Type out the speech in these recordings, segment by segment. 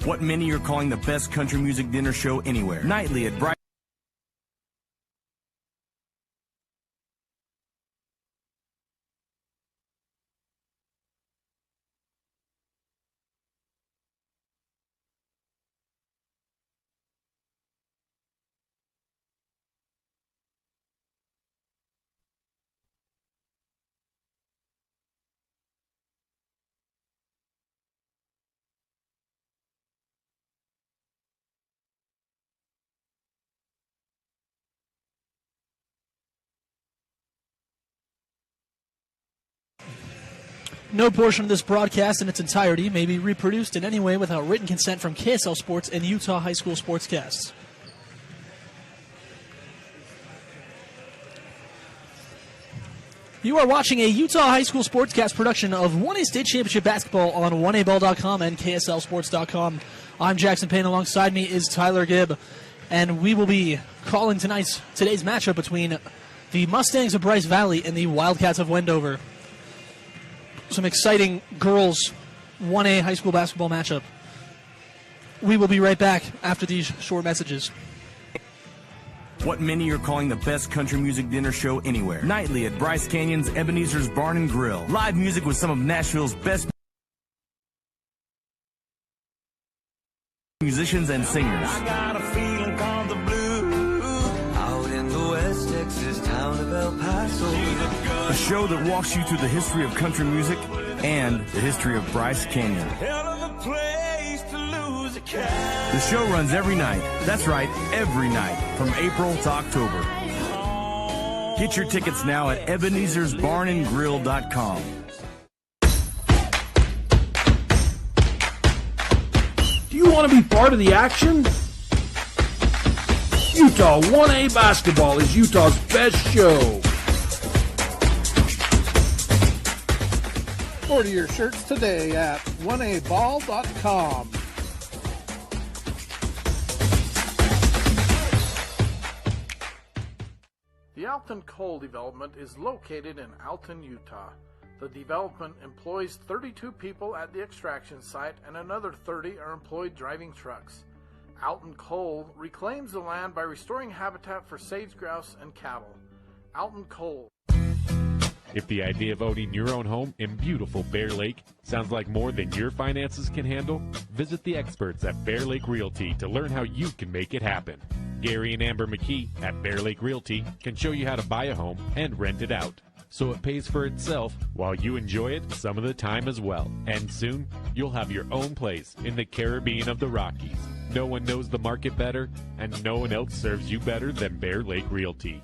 What many are calling the best country music dinner show anywhere. Nightly at Bryce. No portion of this broadcast in its entirety may be reproduced in any way without written consent from KSL Sports and Utah High School Sportscasts. You are watching a Utah High School Sportscast production of 1A State Championship Basketball on 1aball.com and KSLSports.com. I'm Jackson Payne. Alongside me is Tyler Gibb, and we will be calling today's matchup between the Mustangs of Bryce Valley and the Wildcats of Wendover. Some exciting girls 1A high school basketball matchup. We will be right back after these short messages. What many are calling the best country music dinner show anywhere. Nightly at Bryce Canyon's Ebenezer's Barn and Grill. Live music with some of Nashville's best musicians and singers. I got a feeling called the blues out in the West Texas town of El Paso. A show that walks you through the history of country music and the history of Bryce Canyon. Hell of a place to lose a cat. The show runs every night. That's right, every night from April to October. Get your tickets now at Ebenezer'sBarnandGrill.com. Do you want to be part of the action? Utah 1A Basketball is Utah's best show. Order your shirts today at 1aball.com. The Alton Coal Development is located in Alton, Utah. The development employs 32 people at the extraction site and another 30 are employed driving trucks. Alton Coal reclaims the land by restoring habitat for sage grouse and cattle. Alton Coal. If the idea of owning your own home in beautiful Bear Lake sounds like more than your finances can handle, visit the experts at Bear Lake Realty to learn how you can make it happen. Gary and Amber McKee at Bear Lake Realty can show you how to buy a home and rent it out, so it pays for itself while you enjoy it some of the time as well. And soon, you'll have your own place in the Caribbean of the Rockies. No one knows the market better, and no one else serves you better than Bear Lake Realty.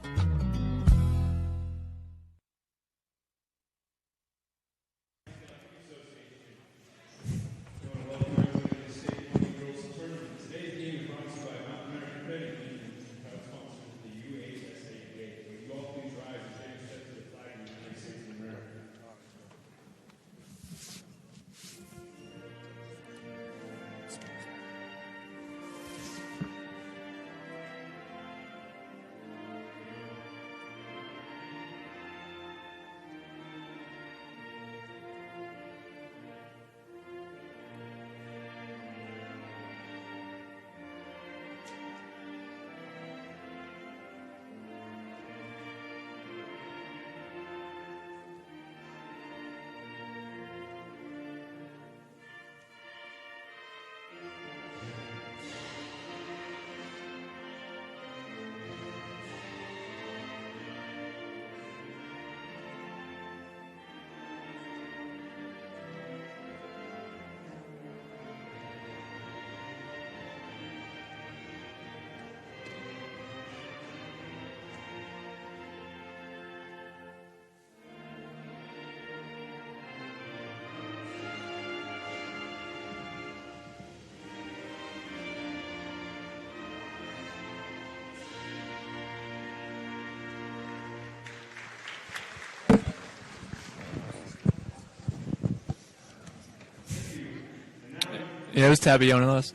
Yeah, it was Tabionalos.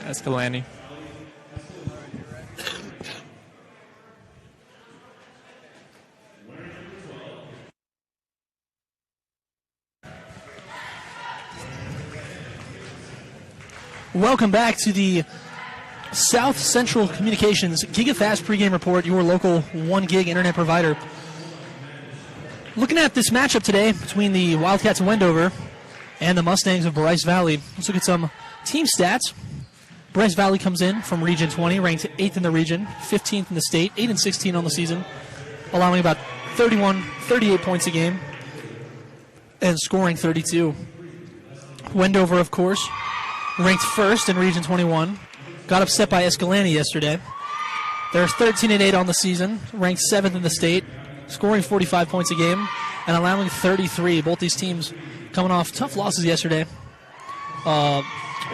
Escalante. Welcome back to the South Central Communications GigaFast pregame report, your local 1 gig internet provider. Looking at this matchup today between the Wildcats of Wendover and the Mustangs of Bryce Valley. Let's look at some team stats. Bryce Valley comes in from Region 20, ranked 8th in the region, 15th in the state, 8-16 on the season, allowing about 38 points a game and scoring 32. Wendover, of course, ranked 1st in Region 21, got upset by Escalante yesterday. They're 13-8 on the season, ranked 7th in the state, scoring 45 points a game and allowing 33. Both these teams coming off tough losses yesterday,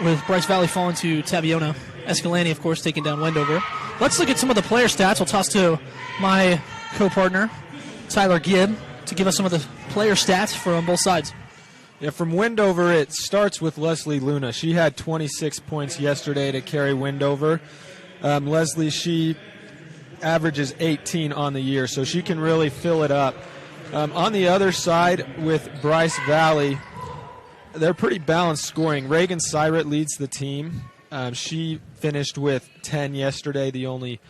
with Bryce Valley falling to Tabiona. Escalante, of course, taking down Wendover. Let's look at some of the player stats. We'll toss to my co-partner, Tyler Gibb, to give us some of the player stats from both sides. Yeah, from Wendover, it starts with Leslie Luna. She had 26 points yesterday to carry Wendover. Leslie, she averages 18 on the year, so she can really fill it up. On the other side, with Bryce Valley, they're pretty balanced scoring. Reagan Syret leads the team. She finished with 10 yesterday, the only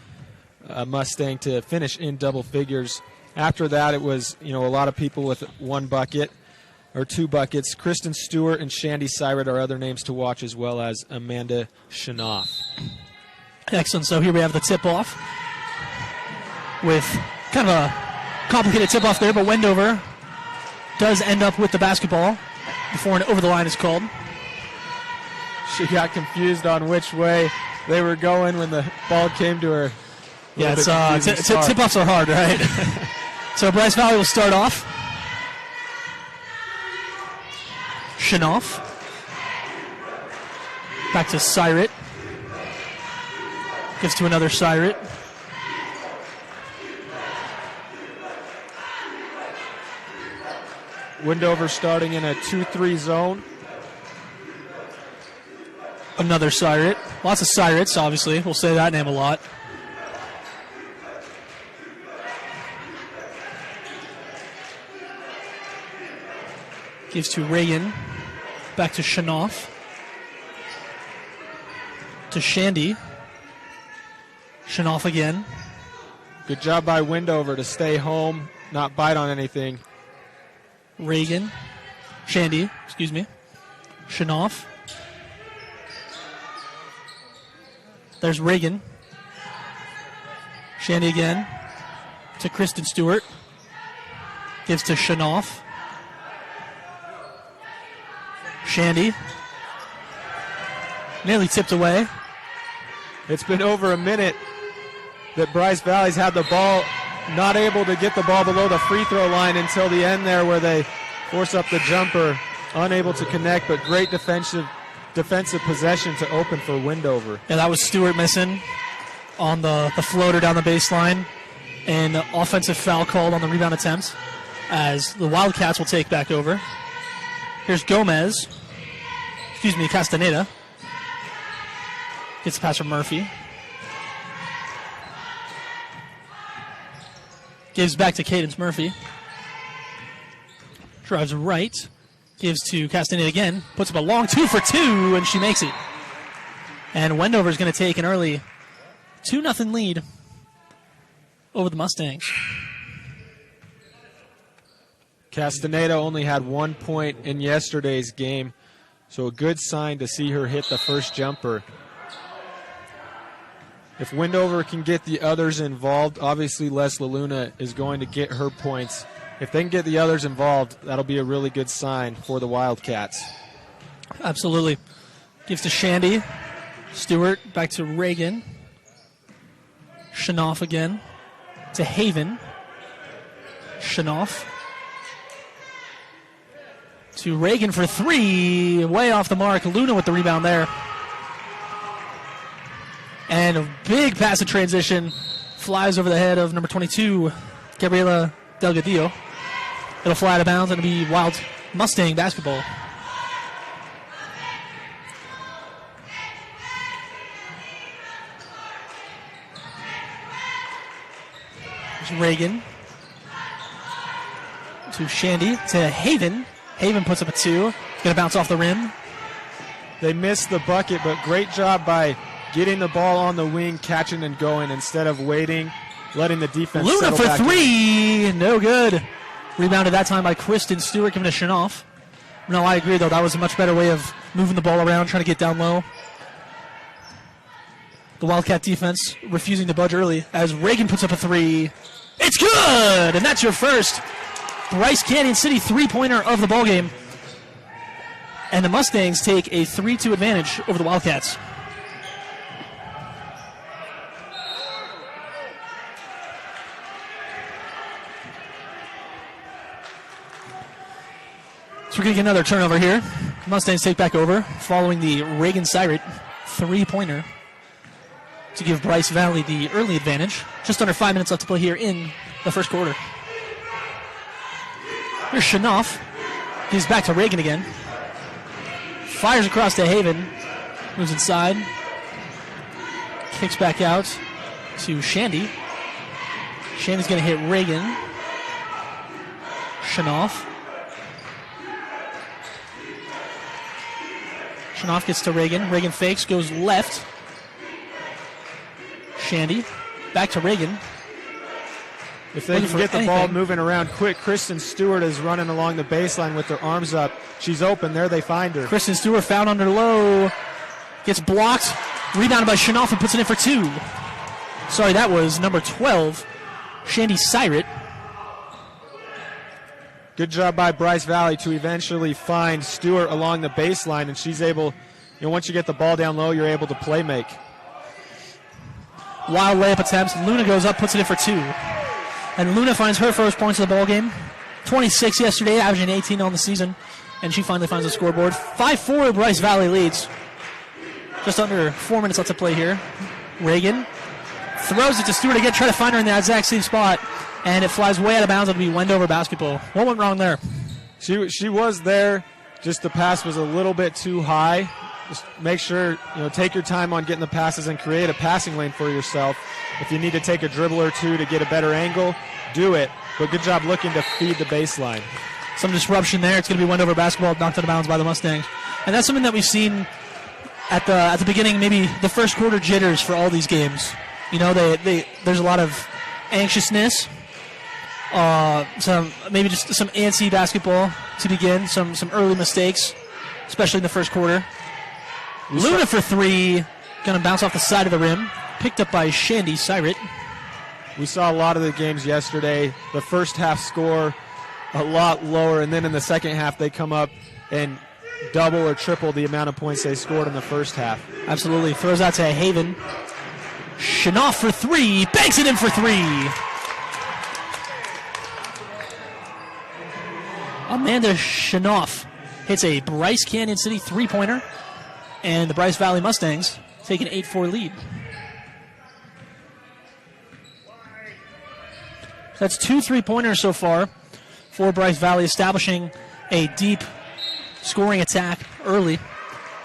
Mustang to finish in double figures. After that, it was a lot of people with 1 bucket or 2 buckets. Kristen Stewart and Shandy Syret are other names to watch, as well as Amanda Shanoff. Excellent. So here we have the tip-off with kind of a complicated tip-off there, but Wendover does end up with the basketball before an over-the-line is called. She got confused on which way they were going when the ball came to her. Yeah, tip-offs are hard, right? So Bryce Valley will start off. Shanoff. Back to Syret. Gives to another Syret. Wendover starting in a 2-3 zone. Another Syret. Lots of Syrets, obviously. We'll say that name a lot. Gives to Reagan. Back to Shanoff. To Shandy. Shanoff again. Good job by Wendover to stay home, not bite on anything. Reagan. Shandy, excuse me. Shanoff. There's Reagan. Shandy again. To Kristen Stewart. Gives to Shanoff. Shandy. Nearly tipped away. It's been over a minute that Bryce Valley's had the ball, not able to get the ball below the free throw line until the end there where they force up the jumper. Unable to connect, but great defensive possession to open for Wendover. Yeah, that was Stewart missing on the floater down the baseline. And offensive foul called on the rebound attempt as the Wildcats will take back over. Here's Gomez. Excuse me, Castaneda. Gets the pass from Murphy. Gives back to Cadence Murphy. Drives right. Gives to Castaneda again. Puts up a long 2 for 2, and she makes it. And Wendover's going to take an early 2-0 lead over the Mustangs. Castaneda only had 1 point in yesterday's game, so a good sign to see her hit the first jumper. If Wendover can get the others involved, obviously Les LaLuna is going to get her points. If they can get the others involved, that'll be a really good sign for the Wildcats. Absolutely. Gives to Shandy. Stewart back to Reagan. Shanoff again. To Haven. Shanoff. To Reagan for 3. Way off the mark. Luna with the rebound there. And a big pass in transition. Flies over the head of number 22, Gabriela Delgadillo. It'll fly out of bounds and it'll be Wild Mustang basketball. There's Reagan. To Shandy. To Haven. Haven puts up a 2. Gonna bounce off the rim. They missed the bucket, but great job by getting the ball on the wing, catching and going instead of waiting, letting the defense Luna settle for back three. No good. Rebounded that time by Kristen Stewart, giving to Shanoff. No, I agree, though. That was a much better way of moving the ball around, trying to get down low. The Wildcat defense refusing to budge early as Reagan puts up a three. It's good! And that's your first Bryce Canyon City three-pointer of the ballgame. And the Mustangs take a 3-2 advantage over the Wildcats. So we're going to get another turnover here. Mustangs take back over following the Reagan Cyrett three-pointer to give Bryce Valley the early advantage. Just under 5 minutes left to play here in the first quarter. Here's Shanoff. Gives back to Reagan again. Fires across to Haven. Moves inside. Kicks back out to Shandy. Shandy's going to hit Reagan. Shanoff. Shanoff gets to Reagan. Reagan fakes, goes left. Shandy. Back to Reagan. If they can get the ball moving around quick, Kristen Stewart is running along the baseline with her arms up. She's open. There they find her. Kristen Stewart found under low. Gets blocked. Rebounded by Shanoff and puts it in for two. Sorry, that was number 12, Shandy Cyrett. Good job by Bryce Valley to eventually find Stewart along the baseline, and she's able, once you get the ball down low, you're able to play make. Wild layup attempts. Luna goes up, puts it in for two. And Luna finds her first points of the ball game. 26 yesterday, averaging 18 on the season. And she finally finds the scoreboard. 5-4, Bryce Valley leads. Just under 4 minutes left to play here. Reagan throws it to Stewart again, try to find her in that exact same spot. And it flies way out of bounds. It'll be Wendover basketball. What went wrong there? She was there. Just the pass was a little bit too high. Just make sure, take your time on getting the passes and create a passing lane for yourself. If you need to take a dribble or two to get a better angle, do it. But good job looking to feed the baseline. Some disruption there. It's going to be Wendover basketball knocked out of bounds by the Mustangs. And that's something that we've seen at the beginning, maybe the first quarter jitters for all these games. There's a lot of anxiousness. Maybe just some antsy basketball to begin. Some early mistakes, especially in the first quarter. Luna for three, going to bounce off the side of the rim. Picked up by Shandy Cyrett. We saw a lot of the games yesterday. The first half score a lot lower, and then in the second half they come up and double or triple the amount of points they scored in the first half. Absolutely. Throws out to Haven. Shanoff for three. Banks it in for three. Amanda Shanoff hits a Bryce Canyon City three-pointer, and the Bryce Valley Mustangs take an 8-4 lead. That's 2 3-pointers so far for Bryce Valley, establishing a deep scoring attack early.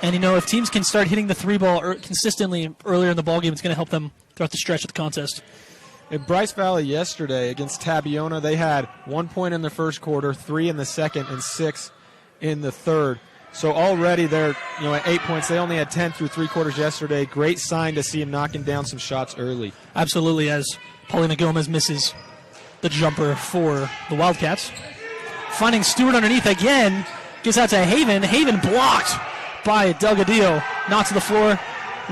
And, if teams can start hitting the three ball consistently earlier in the ballgame, it's going to help them throughout the stretch of the contest. In Bryce Valley yesterday against Tabiona, they had 1 point in the first quarter, 3 in the second, and 6 in the third. So already they're at 8 points. They only had 10 through 3 quarters yesterday. Great sign to see him knocking down some shots early. Absolutely, as Paulina Gomez misses the jumper for the Wildcats. Finding Stewart underneath again. Gets out to Haven. Haven blocked by Delgadillo. Not to the floor.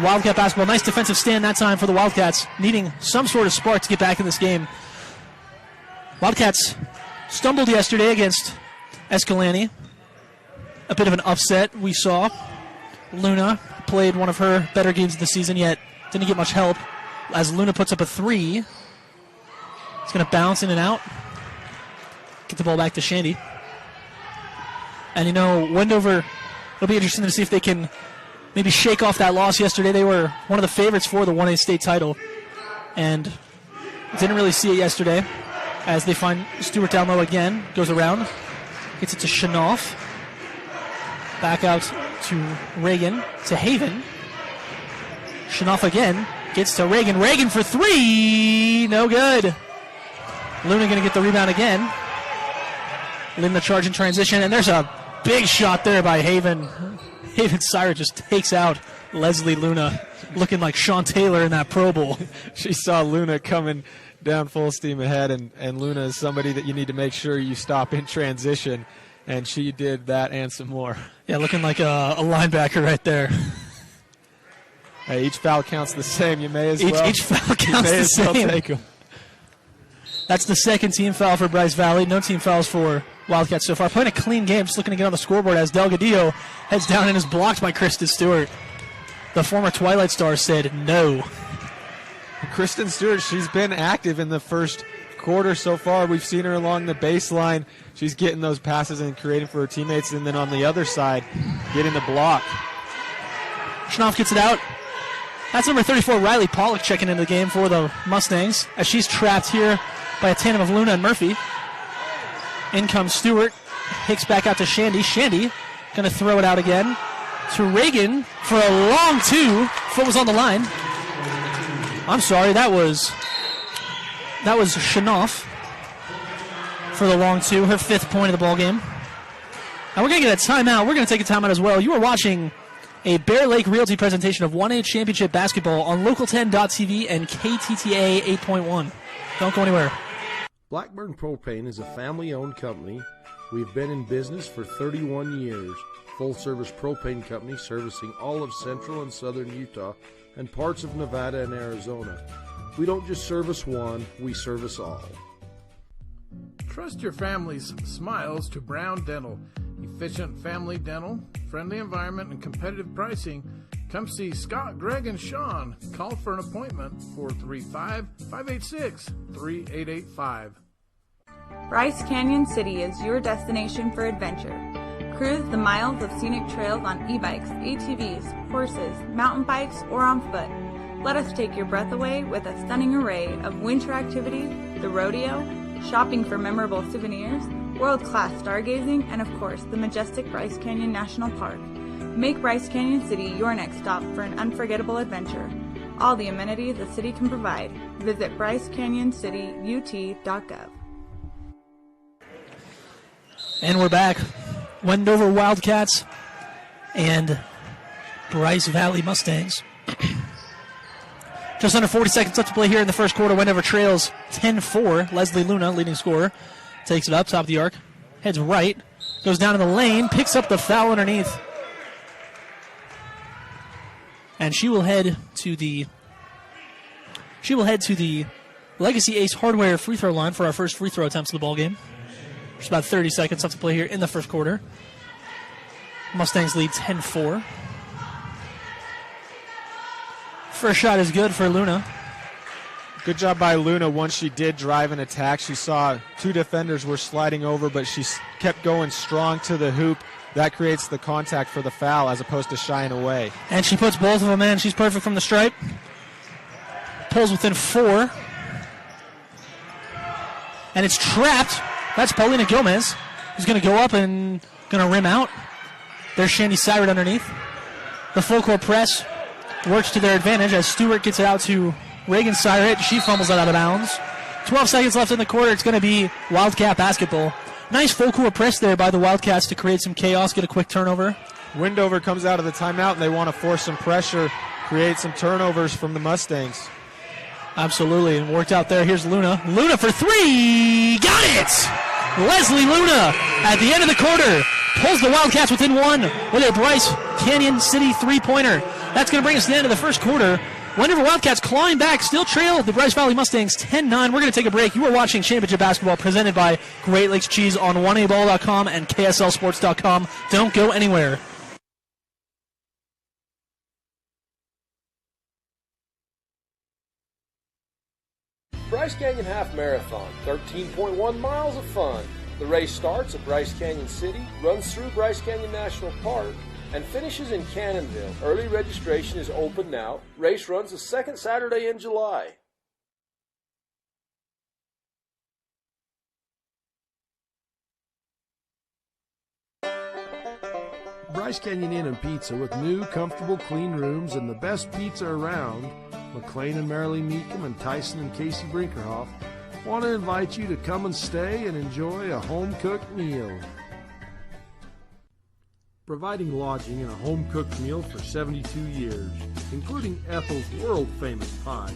Wildcat basketball. Nice defensive stand that time for the Wildcats. Needing some sort of spark to get back in this game. Wildcats stumbled yesterday against Escalante. A bit of an upset we saw. Luna played one of her better games of the season, yet didn't get much help. As Luna puts up a three. It's going to bounce in and out. Get the ball back to Shandy. And Wendover, it'll be interesting to see if they can maybe shake off that loss yesterday. They were one of the favorites for the 1A state title. And didn't really see it yesterday as they find Stewart down low again. Goes around. Gets it to Shanoff. Back out to Reagan. To Haven. Shanoff again. Gets to Reagan. Reagan for three. No good. Luna going to get the rebound again. Leading the charge in transition. And there's a Big shot there by Haven. Haven Sire just takes out Leslie Luna, looking like Sean Taylor in that Pro Bowl. She saw Luna coming down full steam ahead, and Luna is somebody that you need to make sure you stop in transition, and she did that and some more. Yeah, looking like a linebacker right there. Hey, each foul counts the same. You may as Each well. foul counts the same. Take 'em. That's the second team foul for Bryce Valley. No team fouls for Wildcats so far. Playing a clean game, just looking to get on the scoreboard as Delgadillo heads down and is blocked by Kristen Stewart. The former Twilight Star said no. Kristen Stewart, she's been active in the first quarter so far. We've seen her along the baseline. She's getting those passes and creating for her teammates, and then on the other side, getting the block. Schnoff gets it out. That's number 34, Riley Pollock, checking into the game for the Mustangs, as she's trapped here by a tandem of Luna and Murphy. In comes Stewart. Hicks back out to Shandy. Shandy going to throw it out again to Reagan for a long two. Foot was on the line. I'm sorry, that was Schnoff for the long two, her 5th point of the ball game. And we're going to get a timeout. We're going to take a timeout as well. You are watching a Bear Lake Realty presentation of 1A Championship Basketball on Local10.tv and KTTA 8.1. Don't go anywhere. Blackburn Propane is a family-owned company. We've been in business for 31 years. Full-service propane company servicing all of central and southern Utah and parts of Nevada and Arizona. We don't just service one, we service all. Trust your family's smiles to Brown Dental. Efficient family dental, friendly environment, and competitive pricing. Come see Scott, Greg, and Sean. Call for an appointment, 435-586-3885. Bryce Canyon City is your destination for adventure. Cruise the miles of scenic trails on e-bikes, ATVs, horses, mountain bikes, or on foot. Let us take your breath away with a stunning array of winter activities, the rodeo, shopping for memorable souvenirs, world-class stargazing, and of course, the majestic Bryce Canyon National Park. Make Bryce Canyon City your next stop for an unforgettable adventure. All the amenities the city can provide. Visit BryceCanyonCityUT.gov. And we're back. Wendover Wildcats and Bryce Valley Mustangs. Just under 40 seconds left to play here in the first quarter. Wendover trails 10-4. Leslie Luna, leading scorer, takes it up, top of the arc, heads right, goes down in the lane, picks up the foul underneath. And she will head to the Legacy Ace Hardware free throw line for our first free throw attempts of the ball game. Just about 30 seconds left to play here in the first quarter. Mustangs lead 10-4. First shot is good for Luna. Good job by Luna. Once she did drive and attack, she saw two defenders were sliding over, but she kept going strong to the hoop. That creates the contact for the foul as opposed to shying away. And she puts both of them in. She's perfect from the stripe. Pulls within 4. And it's trapped. That's Paulina Gomez, who's going to go up and going to rim out. There's Shandy Syrett underneath. The full court press works to their advantage as Stewart gets it out to Reagan Syrett. She fumbles it out of bounds. 12 seconds left in the quarter. It's going to be Wildcat basketball. Nice full court press there by the Wildcats to create some chaos, get a quick turnover. Wendover comes out of the timeout, and they want to force some pressure, create some turnovers from the Mustangs. Absolutely, and worked out there. Here's Luna. Luna for 3! Got it! Leslie Luna at the end of the quarter pulls the Wildcats within 1 with a Bryce Canyon City three-pointer. That's going to bring us to the end of the first quarter. Wendover Wildcats clawing back, still trail the Bryce Valley Mustangs 10-9. We're going to take a break. You are watching Championship Basketball presented by Great Lakes Cheese on 1aball.com and KSLSports.com. Don't go anywhere. Bryce Canyon Half Marathon, 13.1 miles of fun. The race starts at Bryce Canyon City, runs through Bryce Canyon National Park, and finishes in Cannonville. Early registration is open now. Race runs the second Saturday in July. Bryce Canyon Inn and Pizza with new, comfortable, clean rooms and the best pizza around. McLean and Marilee Meekum and Tyson and Casey Brinkerhoff want to invite you to come and stay and enjoy a home-cooked meal. providing lodging and a home-cooked meal for 72 years, including Ethel's world-famous pie.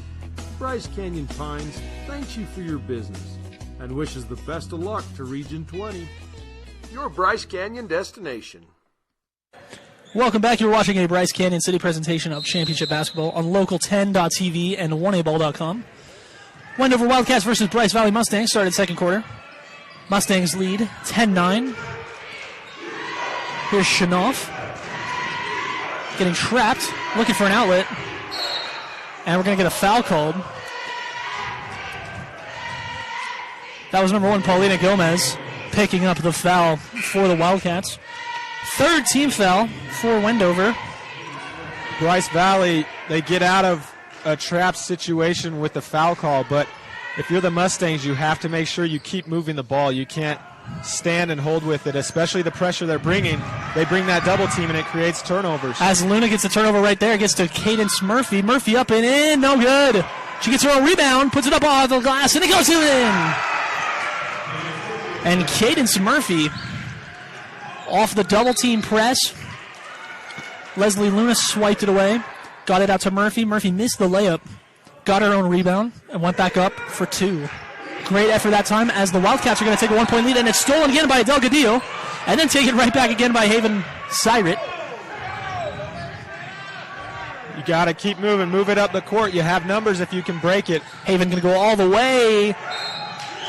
Bryce Canyon Pines thanks you for your business and wishes the best of luck to Region 20, your Bryce Canyon destination. Welcome back. You're watching a Bryce Canyon City presentation of championship basketball on local10.tv and 1aball.com. Wendover Wildcats versus Bryce Valley Mustangs started second quarter. Mustangs lead 10-9. Here's Shanoff getting trapped, looking for an outlet. And we're going to get a foul called. That was number 1, Paulina Gomez, picking up the foul for the Wildcats. Third team foul for Wendover. Bryce Valley, they get out of a trap situation with the foul call, but if you're the Mustangs, you have to make sure you keep moving the ball. You can't stand and hold with it, especially the pressure they're bringing. They bring that double team, and it creates turnovers. As Luna gets the turnover right there, gets to Cadence Murphy. Murphy up and in, no good. She gets her own rebound, puts it up off the glass, and it goes in. And Cadence Murphy off the double team press. Leslie Luna swiped it away, got it out to Murphy. Murphy missed the layup, got her own rebound, and went back up for 2. Great effort that time as the Wildcats are going to take a 1-point lead, and it's stolen again by Delgadillo, and then taken right back again by Haven Syrit. You got to keep moving, move it up the court. You have numbers if you can break it. Haven going to go all the way,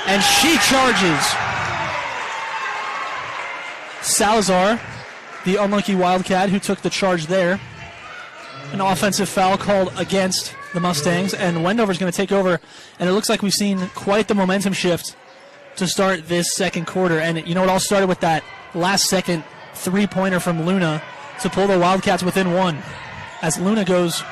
and she charges. Salazar, the unlucky Wildcat who took the charge there. An offensive foul called against the Mustangs, and Wendover's going to take over, and it looks like we've seen quite the momentum shift to start this second quarter. And you know, it all started with that last-second three-pointer from Luna to pull the Wildcats within 1. As Luna goes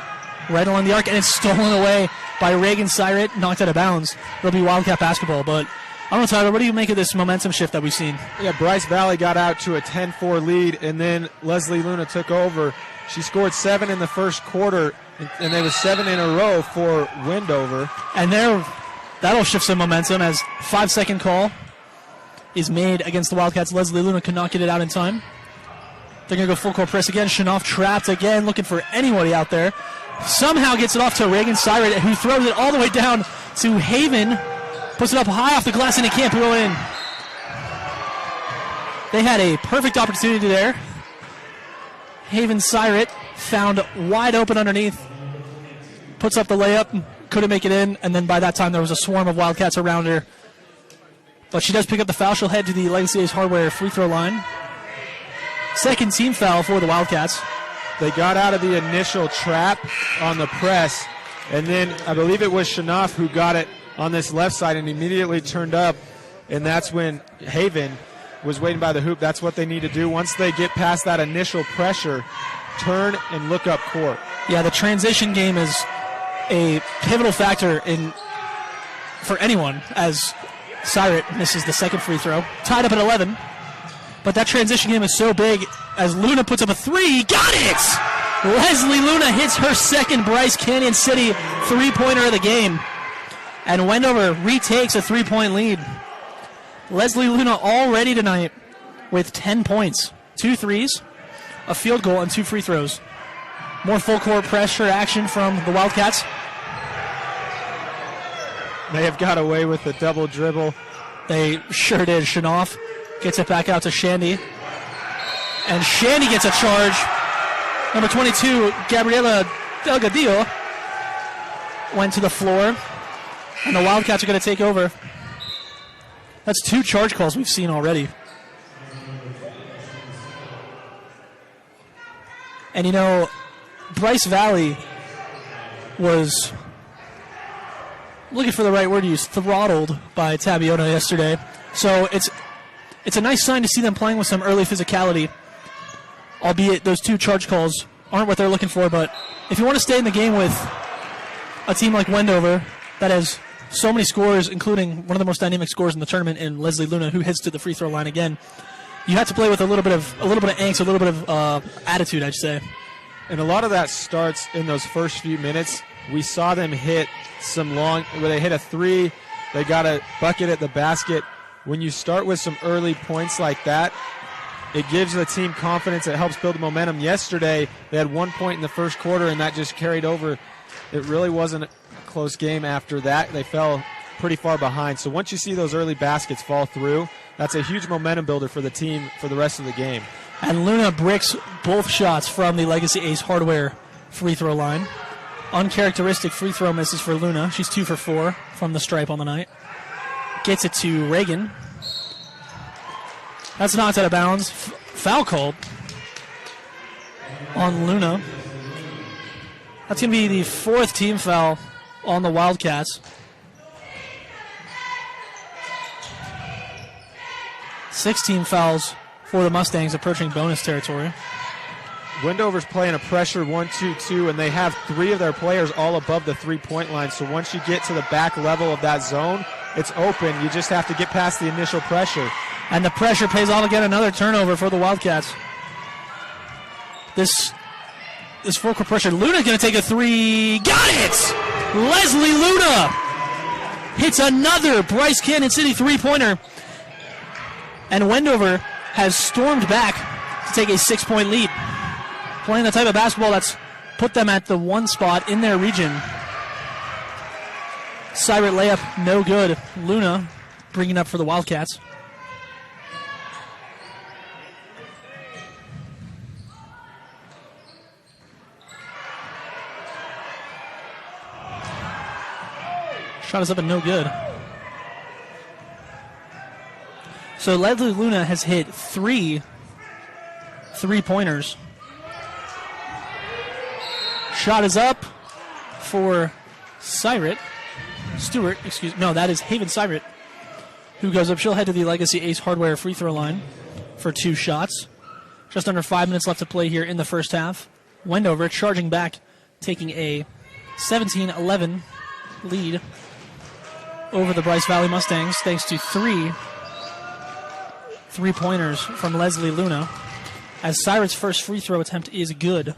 right along the arc, and it's stolen away by Reagan Syrit, knocked out of bounds. It'll be Wildcat basketball, but I don't know, Tyler, what do you make of this momentum shift that we've seen? Yeah, Bryce Valley got out to a 10-4 lead, and then Leslie Luna took over. She scored 7 in the first quarter, and there was 7 in a row for Wendover. And that'll shift some momentum as 5-second call is made against the Wildcats. Leslie Luna could not get it out in time. They're going to go full court press again. Shanoff trapped again, looking for anybody out there. Somehow gets it off to Reagan Syrit, who throws it all the way down to Haven. Puts it up high off the glass, and it can't go in. They had a perfect opportunity there. Haven Syrit found wide open underneath. Puts up the layup, couldn't make it in, and then by that time there was a swarm of Wildcats around her. But she does pick up the foul. She'll head to the Legacy Ace Hardware free throw line. Second team foul for the Wildcats. They got out of the initial trap on the press, and then I believe it was Shanoff who got it on this left side and immediately turned up, and that's when Haven was waiting by the hoop. That's what they need to do. Once they get past that initial pressure, turn and look up court. Yeah, the transition game is a pivotal factor for anyone, as Syrit misses the second free throw. Tied up at 11. But that transition game is so big as Luna puts up a 3. Got it! Leslie Luna hits her second Bryce Canyon City three-pointer of the game. And Wendover retakes a 3-point lead. Leslie Luna already tonight with 10 points, 2 threes, a field goal, and 2 free throws. More full court pressure action from the Wildcats. They have got away with the double dribble. They sure did. Shanoff gets it back out to Shandy. And Shandy gets a charge. Number 22, Gabriela Delgadillo, went to the floor. And the Wildcats are going to take over. That's 2 charge calls we've seen already. And you know, Bryce Valley was, looking for the right word to use, throttled by Tabiona yesterday. So it's a nice sign to see them playing with some early physicality, albeit those 2 charge calls aren't what they're looking for. But if you want to stay in the game with a team like Wendover that has so many scores, including one of the most dynamic scorers in the tournament in Leslie Luna, who hits to the free throw line again, you have to play with a little bit of angst, a little bit of attitude, I'd say. And a lot of that starts in those first few minutes. We saw them hit some long, where they hit a 3, they got a bucket at the basket. When you start with some early points like that, it gives the team confidence. It helps build momentum. Yesterday, they had 1 point in the first quarter, and that just carried over. It really wasn't a close game after that. They fell pretty far behind. So once you see those early baskets fall through, that's a huge momentum builder for the team for the rest of the game. And Luna bricks both shots from the Legacy Ace Hardware free throw line. Uncharacteristic free throw misses for Luna. She's 2 for 4 from the stripe on the night. Gets it to Reagan. That's knocked out of bounds. Foul called on Luna. That's going to be the 4th team foul on the Wildcats. 16 fouls for the Mustangs, approaching bonus territory. Wendover's playing a pressure 1-2-2, and they have 3 of their players all above the three-point line. So once you get to the back level of that zone, it's open. You just have to get past the initial pressure. And the pressure pays off again. Another turnover for the Wildcats. This full-court pressure. Luna's going to take a 3. Got it! Leslie Luna hits another Bryce Canyon City three-pointer. And Wendover has stormed back to take a 6-point lead. Playing the type of basketball that's put them at the 1 spot in their region. Cyrus layup, no good. Luna bringing up for the Wildcats. Shot is up and no good. So Leslie Luna has hit 3 3-pointers. Shot is up for Stewart, that is Haven Cyrus, who goes up. She'll head to the Legacy Ace Hardware free throw line for 2 shots. Just under 5 minutes left to play here in the first half. Wendover charging back, taking a 17-11 lead over the Bryce Valley Mustangs, thanks to 3 3-pointers from Leslie Luna, as Cyrus' first free throw attempt is good.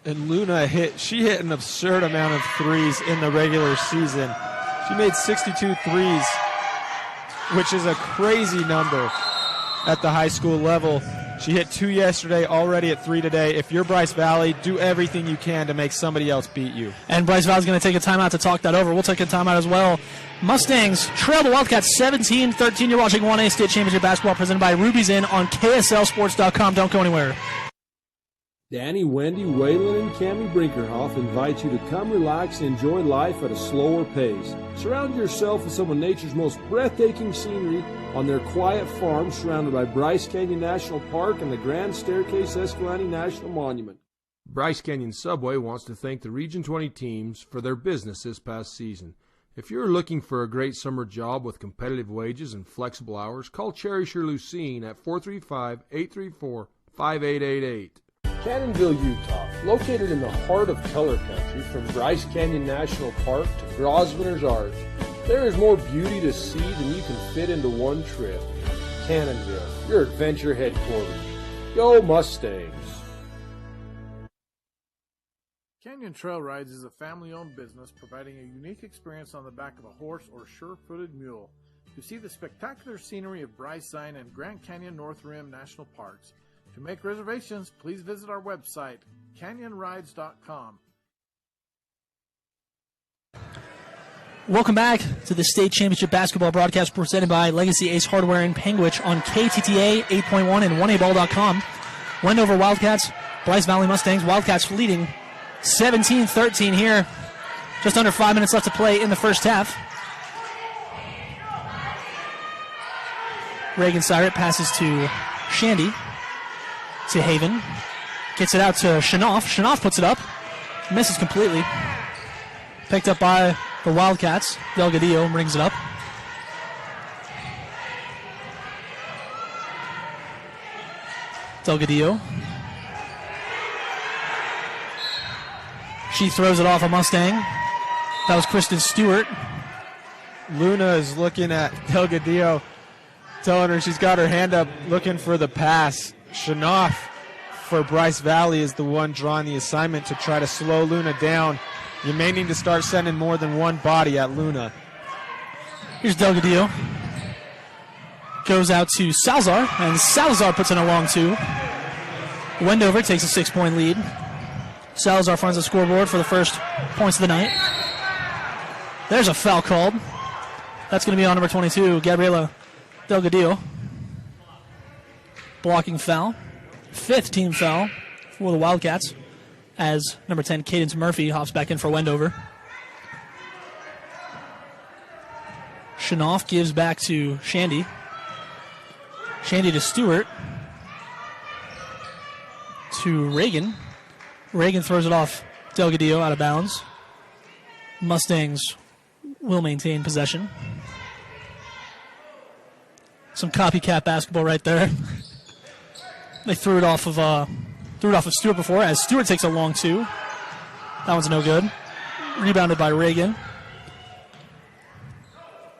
And Luna hit an absurd amount of threes in the regular season. She made 62 threes, which is a crazy number at the high school level. She hit 2 yesterday, already at 3 today. If you're Bryce Valley, do everything you can to make somebody else beat you. And Bryce Valley's going to take a timeout to talk that over. We'll take a timeout as well. Mustangs trail the Wildcats 17-13. You're watching 1A State Championship Basketball presented by Ruby's Inn on KSLSports.com. Don't go anywhere. Danny, Wendy, Waylon, and Cammie Brinkerhoff invite you to come relax and enjoy life at a slower pace. Surround yourself with some of nature's most breathtaking scenery on their quiet farm surrounded by Bryce Canyon National Park and the Grand Staircase Escalante National Monument. Bryce Canyon Subway wants to thank the Region 20 teams for their business this past season. If you're looking for a great summer job with competitive wages and flexible hours, call Cherish or Lucene at 435-834-5888. Cannonville, Utah, located in the heart of color country from Bryce Canyon National Park to Grosvenor's Arch, there is more beauty to see than you can fit into one trip. Cannonville, your adventure headquarters. Go Mustangs! Canyon Trail Rides is a family-owned business providing a unique experience on the back of a horse or sure-footed mule to see the spectacular scenery of Bryce Sign and Grand Canyon North Rim National Parks. To make reservations, please visit our website, canyonrides.com. Welcome back to the State Championship Basketball broadcast presented by Legacy Ace Hardware in Panguitch on KTTA 8.1 and 1aball.com. Wendover Wildcats, Bryce Valley Mustangs. Wildcats leading 17-13 here. Just under 5 minutes left to play in the first half. Reagan Cyrus passes to Shandy. To Haven. Gets it out to Shanoff. Shanoff puts it up. Misses completely. Picked up by the Wildcats. Delgadillo brings it up. Delgadillo. She throws it off a Mustang. That was Kristen Stewart. Luna is looking at Delgadillo, telling her she's got her hand up looking for the pass. Shanoff for Bryce Valley is the one drawing the assignment to try to slow Luna down. You may need to start sending more than one body at Luna. Here's Delgadillo. goes out to Salazar, and Salazar puts in a long 2. Wendover takes a 6-point lead. Salazar finds the scoreboard for the first points of the night. There's a foul called. That's going to be on number 22, Gabriela Delgadillo. Blocking foul. 5th team foul for the Wildcats as number 10, Cadence Murphy, hops back in for Wendover. Shanoff gives back to Shandy. Shandy to Stewart. To Reagan. Reagan throws it off Delgadillo out of bounds. Mustangs will maintain possession. Some copycat basketball right there. They threw it off of Stewart before, as Stewart takes a long 2. That one's no good. Rebounded by Reagan.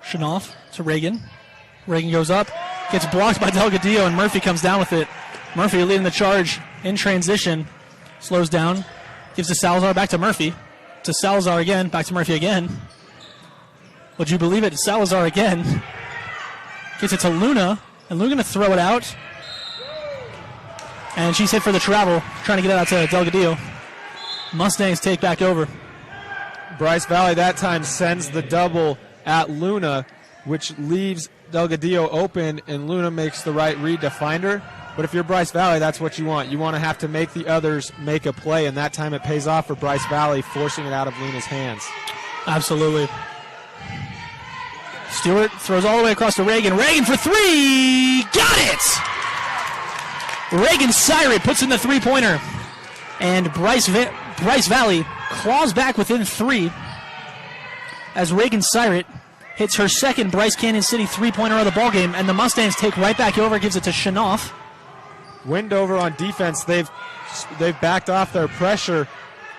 Shanoff to Reagan. Reagan goes up, gets blocked by Delgadillo, and Murphy comes down with it. Murphy leading the charge in transition. Slows down, gives to Salazar, back to Murphy. To Salazar again, back to Murphy again. Would you believe it? Salazar again. Gets it to Luna, and Luna going to throw it out. And she's hit for the travel, trying to get it out to Delgadillo. Mustangs take back over. Bryce Valley that time sends the double at Luna, which leaves Delgadillo open, and Luna makes the right read to find her. But if you're Bryce Valley, that's what you want. You want to have to make the others make a play, and that time it pays off for Bryce Valley, forcing it out of Luna's hands. Absolutely. Stewart throws all the way across to Reagan. Reagan for 3! Got it! Reagan Syret puts in the 3-pointer. And Bryce Valley claws back within 3 as Reagan Syret hits her second Bryce Canyon City 3-pointer of the ballgame, and the Mustangs take right back over, gives it to Shanoff. Wendover on defense, they've backed off their pressure.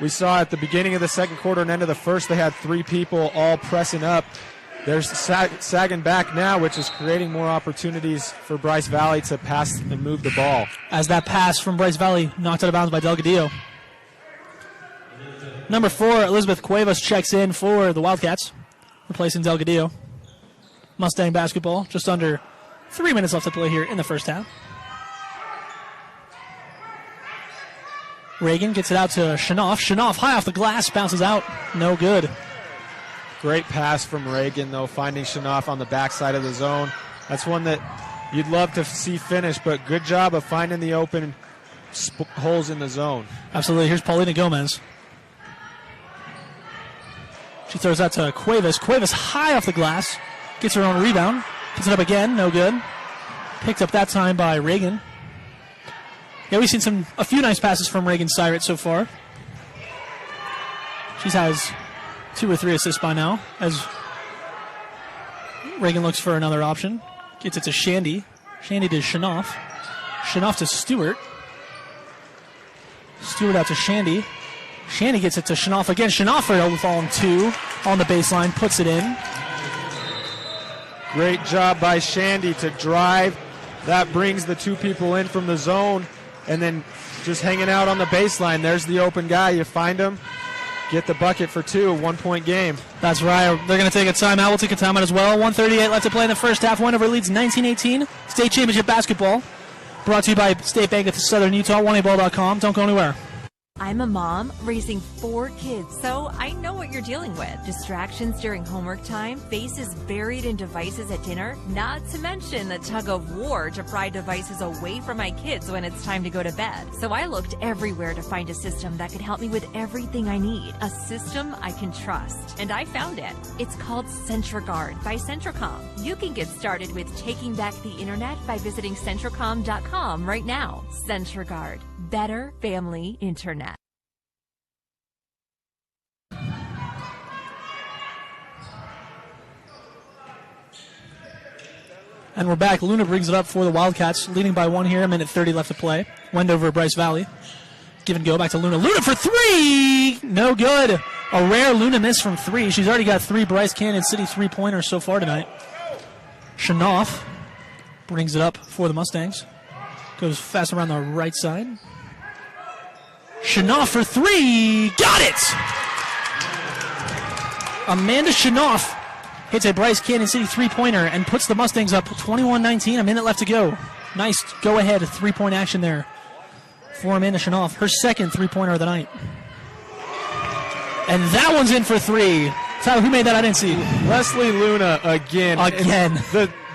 We saw at the beginning of the second quarter and end of the first, they had 3 people all pressing up. They're sagging back now, which is creating more opportunities for Bryce Valley to pass and move the ball. As that pass from Bryce Valley knocked out of bounds by Delgadillo. Number 4, Elizabeth Cuevas checks in for the Wildcats, replacing Delgadillo. Mustang basketball, just under 3 minutes left to play here in the first half. Reagan gets it out to Shanoff. Shanoff high off the glass, bounces out. No good. Great pass from Reagan, though, finding Shanoff on the backside of the zone. That's one that you'd love to see finish, but good job of finding the open holes in the zone. Absolutely. Here's Paulina Gomez. She throws out to Cuevas. Cuevas high off the glass. Gets her own rebound. Puts it up again. No good. Picked up that time by Reagan. Yeah, we've seen a few nice passes from Reagan Syret so far. She has 2 or 3 assists by now, as Reagan looks for another option. Gets it to Shandy. Shandy to Shanoff. Shanoff to Stewart. Stewart out to Shandy. Shandy gets it to Shanoff again. Shanoff for a long 2 on the baseline, puts it in. Great job by Shandy to drive. That brings the 2 people in from the zone, and then just hanging out on the baseline. There's the open guy. You find him, get the bucket for 2, 1-point game. That's right. They're going to take a timeout. We'll take a timeout as well. 1:38 left to play in the first half. Wendover leads 19-18. State championship basketball brought to you by State Bank of Southern Utah, 1aball.com. Don't go anywhere. I'm a mom raising 4 kids, so I know what you're dealing with. Distractions during homework time, faces buried in devices at dinner, not to mention the tug of war to pry devices away from my kids when it's time to go to bed. So I looked everywhere to find a system that could help me with everything I need. A system I can trust. And I found it. It's called CentraGuard by Centracom. You can get started with taking back the internet by visiting Centracom.com right now. CentraGuard. Better family internet. And we're back. Luna brings it up for the Wildcats, leading by 1 here, 1:30 left to play. Wendover, Bryce Valley. Give and go back to Luna. Luna for 3! No good. A rare Luna miss from 3. She's already got 3 Bryce Canyon City 3-pointers so far tonight. Shanoff brings it up for the Mustangs. Goes fast around the right side. Shanoff for 3. Got it! Amanda Shanoff hits a Bryce Canyon City three-pointer and puts the Mustangs up 21-19. A minute left to go. Nice go-ahead three-point action there for Amanda Shanoff. Her second three-pointer of the night. And that one's in for three. Tyler, who made that? I didn't see. Leslie Luna again. Again.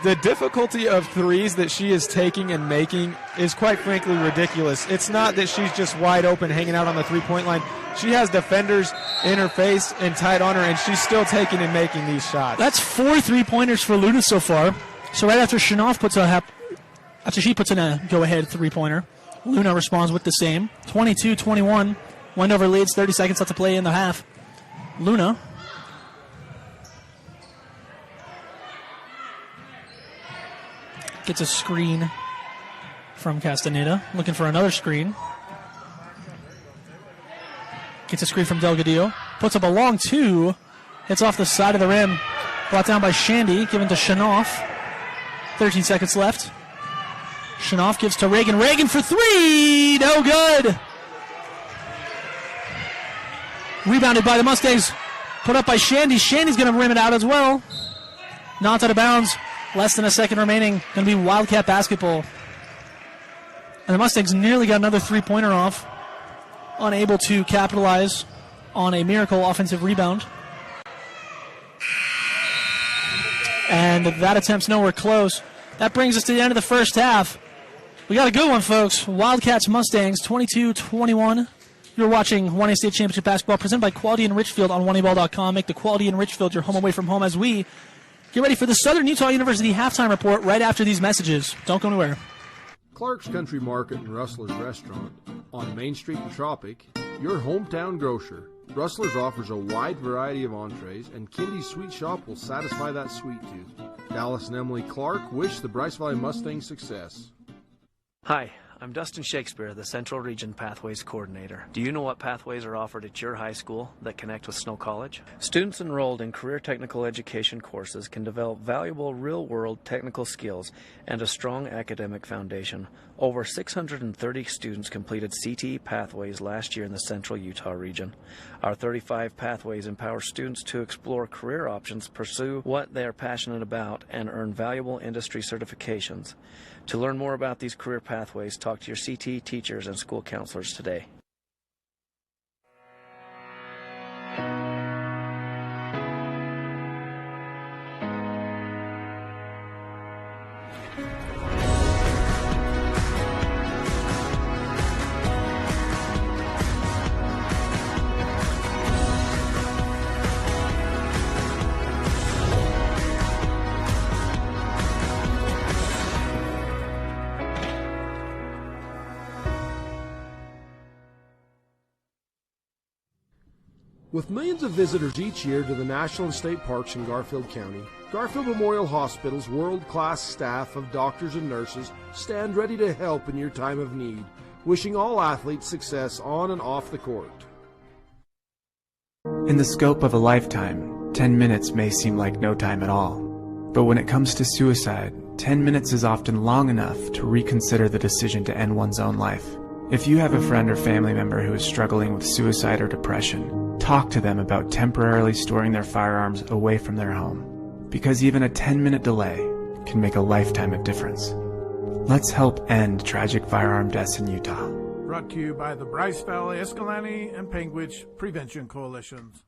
The difficulty of threes that she is taking and making is quite frankly ridiculous. It's not that she's just wide open hanging out on the three-point line. She has defenders in her face and tight on her, and she's still taking and making these shots. That's 4 3-pointers for Luna so far. So right after Shanoff after she puts in a go-ahead three-pointer, Luna responds with the same. 22-21. Wendover leads, 30 seconds left to play in the half. Luna gets a screen from Castaneda. Looking for another screen. Gets a screen from Delgadillo. Puts up a long two. Hits off the side of the rim. Brought down by Shandy. Given to Shanoff. 13 seconds left. Shanoff gives to Reagan. Reagan for three. No good. Rebounded by the Mustangs. Put up by Shandy. Shandy's going to rim it out as well. Not out of bounds. Less than a second remaining. Going to be Wildcat basketball. And the Mustangs nearly got another three-pointer off. Unable to capitalize on a miracle offensive rebound. And that attempt's nowhere close. That brings us to the end of the first half. We got a good one, folks. Wildcats Mustangs 22-21. You're watching 1A State Championship Basketball presented by Quality in Richfield on 1aball.com. Make the Quality in Richfield your home away from home as we get ready for the Southern Utah University halftime report right after these messages. Don't go anywhere. Clark's Country Market and Rustler's Restaurant on Main Street in Tropic, your hometown grocer. Rustler's offers a wide variety of entrees, and Kindy's Sweet Shop will satisfy that sweet tooth. Dallas and Emily Clark wish the Bryce Valley Mustangs success. Hi, I'm Dustin Shakespeare, the Central Region Pathways Coordinator. Do you know what pathways are offered at your high school that connect with Snow College? Students enrolled in career technical education courses can develop valuable real-world technical skills and a strong academic foundation. Over 630 students completed CTE pathways last year in the Central Utah region. Our 35 pathways empower students to explore career options, pursue what they are passionate about, and earn valuable industry certifications. To learn more about these career pathways, talk to your CTE teachers and school counselors today. With millions of visitors each year to the national and state parks in Garfield County, Garfield Memorial Hospital's world-class staff of doctors and nurses stand ready to help in your time of need, wishing all athletes success on and off the court. In the scope of a lifetime, 10 minutes may seem like no time at all. But when it comes to suicide, 10 minutes is often long enough to reconsider the decision to end one's own life. If you have a friend or family member who is struggling with suicide or depression, talk to them about temporarily storing their firearms away from their home, because even a 10-minute delay can make a lifetime of difference. Let's help end tragic firearm deaths in Utah. Brought to you by the Bryce Valley, Escalante, and Panguitch Prevention Coalitions.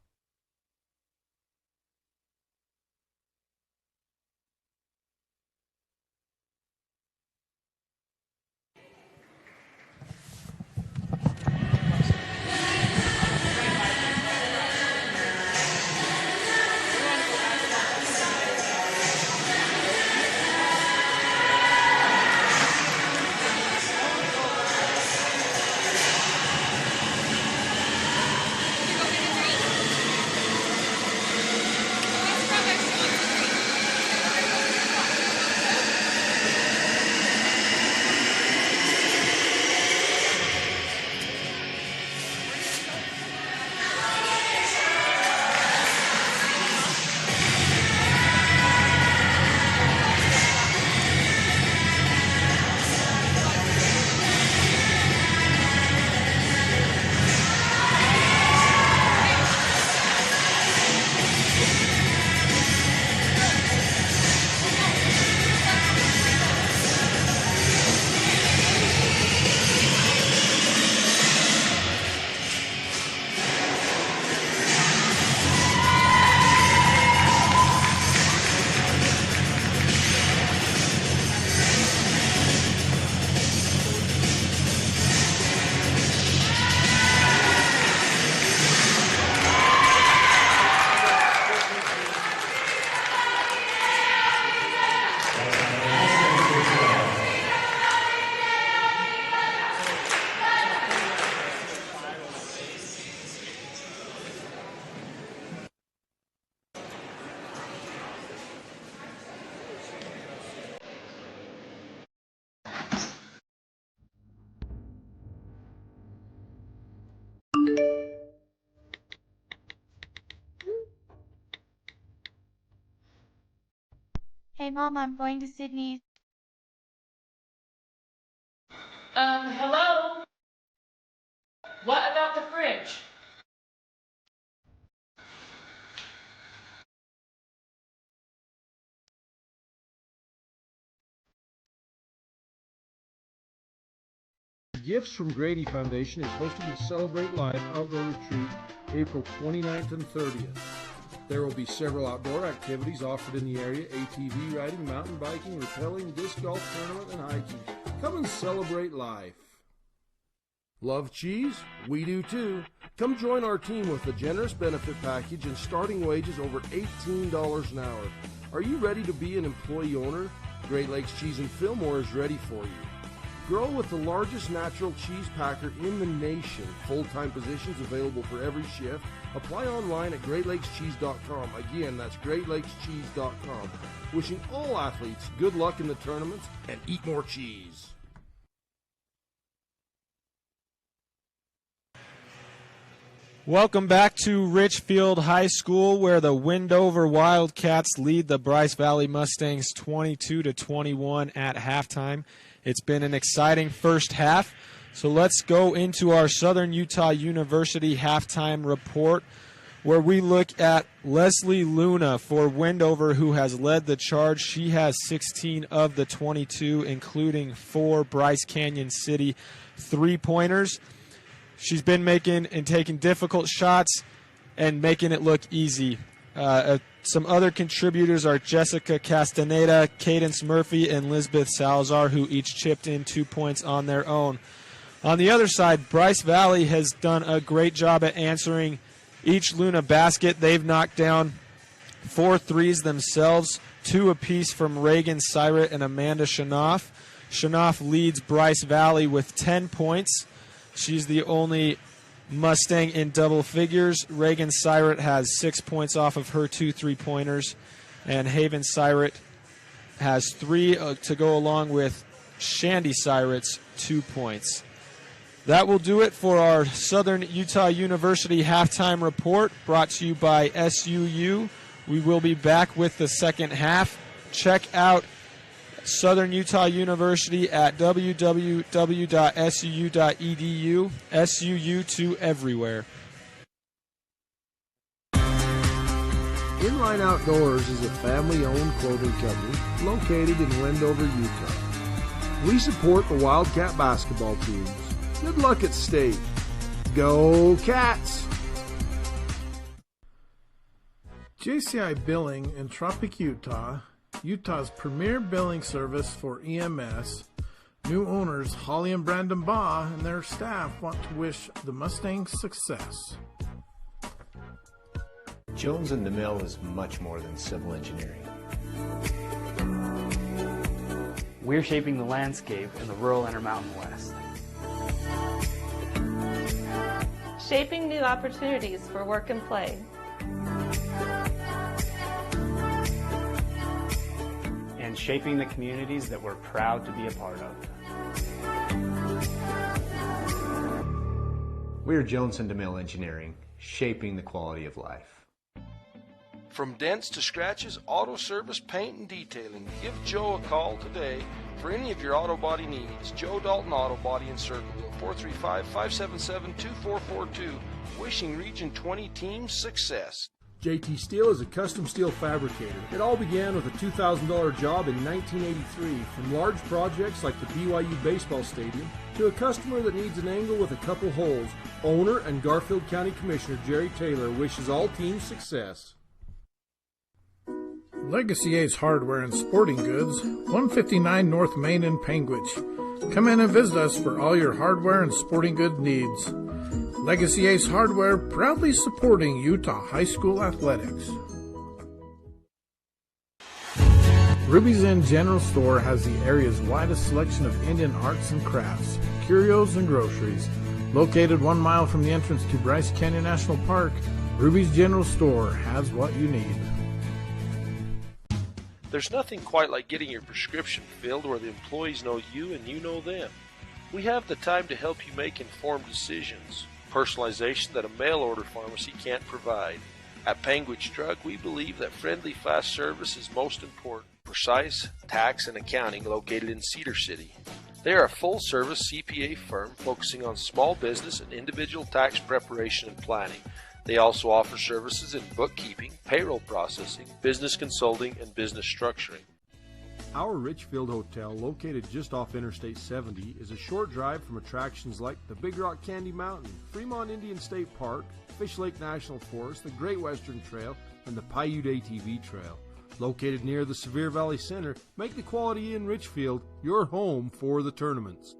Hey Mom, I'm going to Sydney. Hello? What about the fridge? Gifts from Grady Foundation is hosting the Celebrate Life Outdoor Retreat April 29th and 30th. There will be several outdoor activities offered in the area: ATV riding, mountain biking, rappelling, disc golf tournament, and hiking. Come and celebrate life. Love cheese? We do too. Come join our team with a generous benefit package and starting wages over $18 an hour. Are you ready to be an employee owner? Great Lakes Cheese and Fillmore is ready for you. Grow with the largest natural cheese packer in the nation. Full-time positions available for every shift. Apply online at GreatLakesCheese.com. Again, that's GreatLakesCheese.com. Wishing all athletes good luck in the tournaments and eat more cheese. Welcome back to Richfield High School, where the Wendover Wildcats lead the Bryce Valley Mustangs 22-21 at halftime. It's been an exciting first half, so let's go into our Southern Utah University halftime report, where we look at Leslie Luna for Wendover, who has led the charge. She has 16 of the 22, including 4 Bryce Canyon City three-pointers. She's been making and taking difficult shots and making it look easy. Some other contributors are Jessica Castaneda, Cadence Murphy, and Lisbeth Salazar, who each chipped in 2 points on their own. On the other side, Bryce Valley has done a great job at answering each Luna basket. They've knocked down 4 threes themselves, 2 apiece from Reagan Syrett and Amanda Shanoff. Shanoff leads Bryce Valley with 10 points. She's the only Mustang in double figures. Reagan Syrett has 6 points off of her 2 3-pointers, and Haven Syrett has 3 to go along with Shandy Syrett's 2 points. That will do it for our Southern Utah University halftime report, brought to you by SUU. We will be back with the second half. Check out Southern Utah University at www.suu.edu. SUU to everywhere. Inline Outdoors is a family-owned clothing company located in Wendover, Utah. We support the Wildcat basketball teams. Good luck at state. Go Cats! JCI Billing in Tropic, Utah, Utah's premier billing service for EMS. New owners Holly and Brandon Baugh and their staff want to wish the Mustangs success. Jones & DeMille is much more than civil engineering. We're shaping the landscape in the rural Intermountain West. Shaping new opportunities for work and play. And shaping the communities that we're proud to be a part of. We're Jones & DeMille Engineering, shaping the quality of life. From dents to scratches, auto service, paint, and detailing, give Joe a call today for any of your auto body needs. Joe Dalton Auto Body in Circleville, 435-577-2442. Wishing Region 20 team success. JT Steel is a custom steel fabricator. It all began with a $2,000 job in 1983, from large projects like the BYU baseball stadium to a customer that needs an angle with a couple holes. Owner and Garfield County Commissioner Jerry Taylor wishes all teams success. Legacy Ace Hardware and Sporting Goods, 159 North Main in Panguitch. Come in and visit us for all your hardware and sporting good needs. Legacy Ace Hardware, proudly supporting Utah high school athletics. Ruby's Inn General Store has the area's widest selection of Indian arts and crafts, curios, and groceries. Located 1 mile from the entrance to Bryce Canyon National Park, Ruby's General Store has what you need. There's nothing quite like getting your prescription filled where the employees know you and you know them. We have the time to help you make informed decisions. Personalization that a mail-order pharmacy can't provide. At Panguitch Drug, we believe that friendly, fast service is most important. Precise Tax and Accounting located in Cedar City. They are a full-service CPA firm focusing on small business and individual tax preparation and planning. They also offer services in bookkeeping, payroll processing, business consulting, and business structuring. Our Richfield Hotel, located just off Interstate 70, is a short drive from attractions like the Big Rock Candy Mountain, Fremont Indian State Park, Fish Lake National Forest, the Great Western Trail, and the Paiute ATV Trail. Located near the Sevier Valley Center, make the Quality Inn Richfield your home for the tournaments.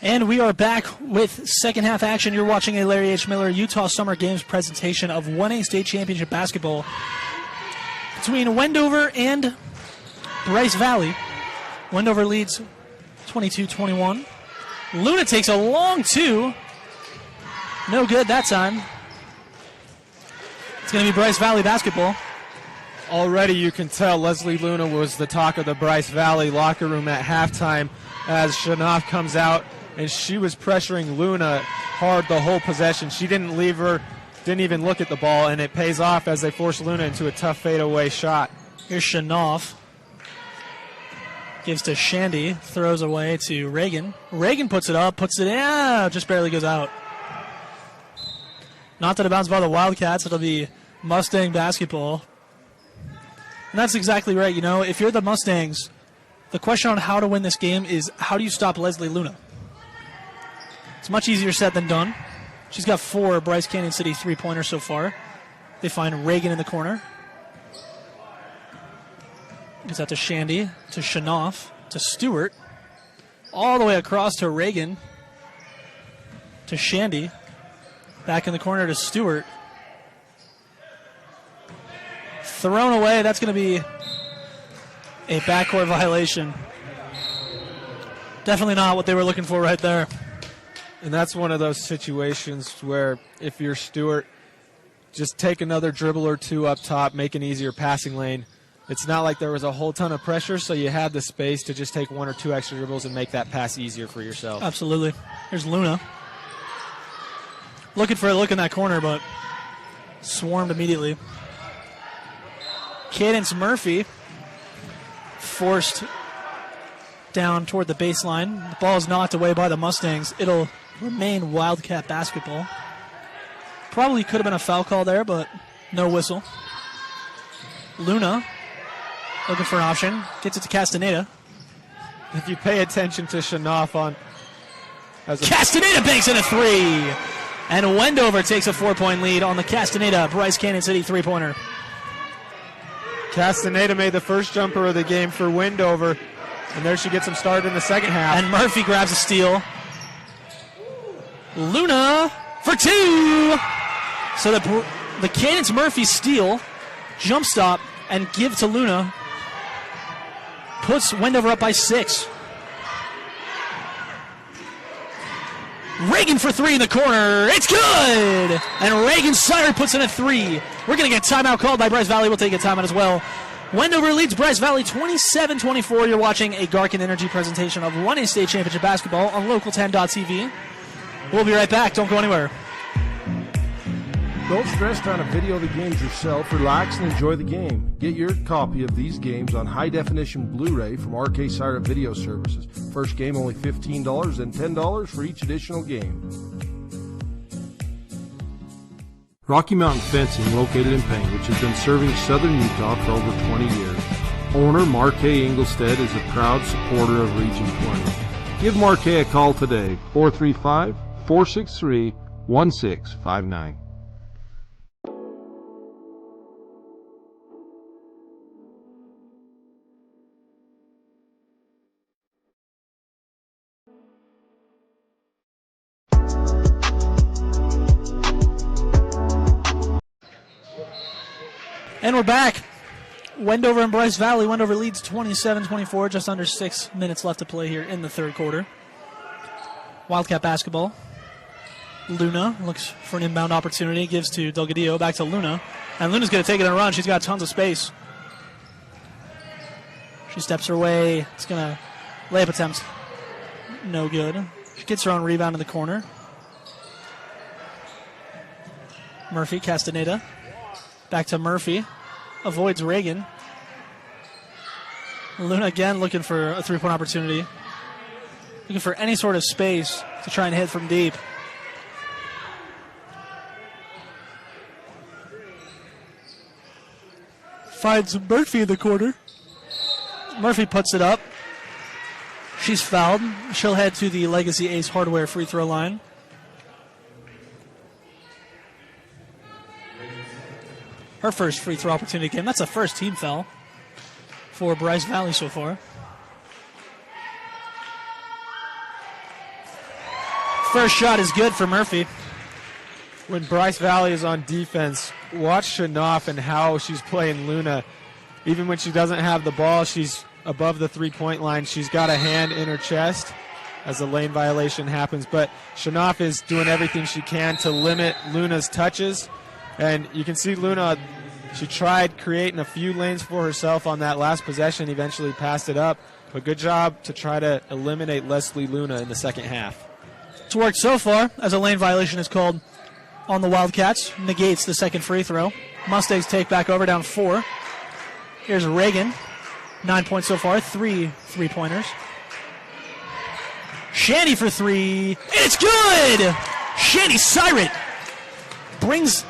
And we are back with second half action. You're watching a Larry H. Miller Utah Summer Games presentation of 1A State Championship basketball between Wendover and Bryce Valley. Wendover leads 22-21. Luna takes a long two. No good that time. It's going to be Bryce Valley basketball. Already you can tell Leslie Luna was the talk of the Bryce Valley locker room at halftime as Shanoff comes out, and she was pressuring Luna hard the whole possession. She didn't leave her, didn't even look at the ball, and it pays off as they force Luna into a tough fadeaway shot. Here's Shanoff. Gives to Shandy, throws away to Reagan. Reagan puts it up, puts it in, just barely goes out. Not that it bounced by the Wildcats, it'll be Mustang basketball. And that's exactly right. You know, if you're the Mustangs, the question on how to win this game is how do you stop Leslie Luna? It's much easier said than done. She's got 4 Bryce Canyon City three-pointers so far. They find Reagan in the corner. Gives out to Shandy, to Shanoff, to Stewart. All the way across to Reagan, to Shandy. Back in the corner to Stewart. Thrown away. That's going to be a backcourt violation. Definitely not what they were looking for right there. And that's one of those situations where if you're Stewart, just take another dribble or two up top, make an easier passing lane. It's not like there was a whole ton of pressure, so you had the space to just take 1 or 2 extra dribbles and make that pass easier for yourself. Absolutely. Here's Luna. Looking for a look in that corner, but swarmed immediately. Cadence Murphy forced down toward the baseline. The ball is knocked away by the Mustangs. It'll remain Wildcat basketball. Probably could have been a foul call there, but no whistle. Luna looking for an option. Gets it to Castaneda. If you pay attention to Shanoff on... Castaneda banks in a 3. And Wendover takes a 4-point lead on the Castaneda Bryce Canyon City three-pointer. Castaneda made the first jumper of the game for Wendover, and there she gets him started in the second half. And Murphy grabs a steal. Luna for 2. So the Cadence Murphy steal, jump stop, and give to Luna puts Wendover up by 6. Reagan for 3 in the corner. It's good! And Reagan Sire puts in a 3. We're going to get timeout called by Bryce Valley. We'll take a timeout as well. Wendover leads Bryce Valley 27-24. You're watching a Garkin Energy presentation of 1A State Championship basketball on Local10.tv. We'll be right back. Don't go anywhere. Don't stress trying to video the games yourself. Relax and enjoy the game. Get your copy of these games on high-definition Blu-ray from RK Siren Video Services. First game only $15 and $10 for each additional game. Rocky Mountain Fencing, located in Payne, which has been serving southern Utah for over 20 years. Owner Mark A. Engelstead is a proud supporter of Region 20. Give Mark A. call today, 435-463-1659. And we're back. Wendover and Bryce Valley. Wendover leads 27-24. Just under 6 minutes left to play here in the third quarter. Wildcat basketball. Luna looks for an inbound opportunity. Gives to Delgadillo. Back to Luna. And Luna's going to take it and run. She's got tons of space. She steps her way. It's going to layup attempt. No good. She gets her own rebound in the corner. Murphy, Castaneda. Back to Murphy. avoids Reagan. Luna again looking for a three-point opportunity. Looking for any sort of space to try and hit from deep. Finds Murphy in the corner. Murphy puts it up. She's fouled. She'll head to the Legacy Ace Hardware free throw line. Her first free throw opportunity game. That's a first team foul for Bryce Valley so far. First shot is good for Murphy. When Bryce Valley is on defense, watch Shanoff and how she's playing Luna. Even when she doesn't have the ball, she's above the three-point line. She's got a hand in her chest as a lane violation happens. But Shanoff is doing everything she can to limit Luna's touches. And you can see Luna, she tried creating a few lanes for herself on that last possession, eventually passed it up. But good job to try to eliminate Leslie Luna in the second half. It's worked so far as a lane violation is called on the Wildcats. Negates the second free throw. Mustangs take back over, down 4. Here's Reagan. 9 points so far, 3 3-pointers. Shandy for 3, and it's good! Shandy Siret brings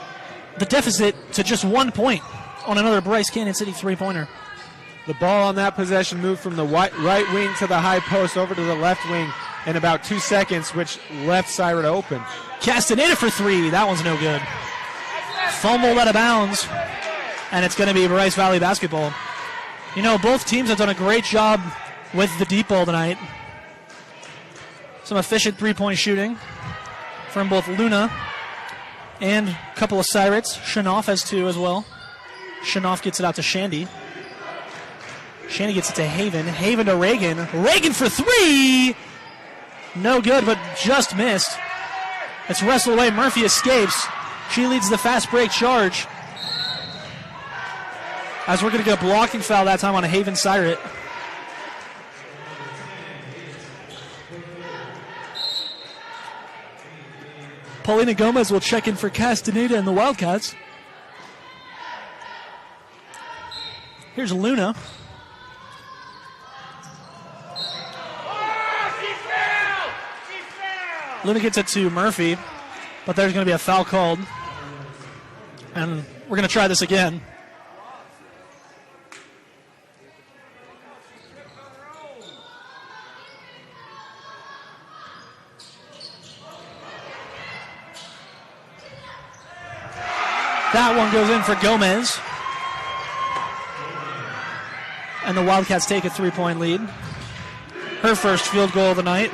the deficit to just 1 point on another Bryce Canyon City three-pointer. The ball on that possession moved from the right wing to the high post over to the left wing in about 2 seconds, which left Siret open. Castaneda for 3, that one's no good. Fumbled out of bounds, and it's going to be Bryce Valley basketball. You know, both teams have done a great job with the deep ball tonight. Some efficient three-point shooting from both Luna and a couple of Sirets. Shanoff has 2 as well. Shanoff gets it out to Shandy. Shandy gets it to Haven. Haven to Reagan. Reagan for 3! No good, but just missed. It's wrestled away. Murphy escapes. She leads the fast break charge. As we're going to get a blocking foul that time on a Haven Siret. Paulina Gomez will check in for Castaneda and the Wildcats. Here's Luna. Luna gets it to Murphy, but there's going to be a foul called. And we're going to try this again. That one goes in for Gomez. And the Wildcats take a 3-point lead. Her first field goal of the night.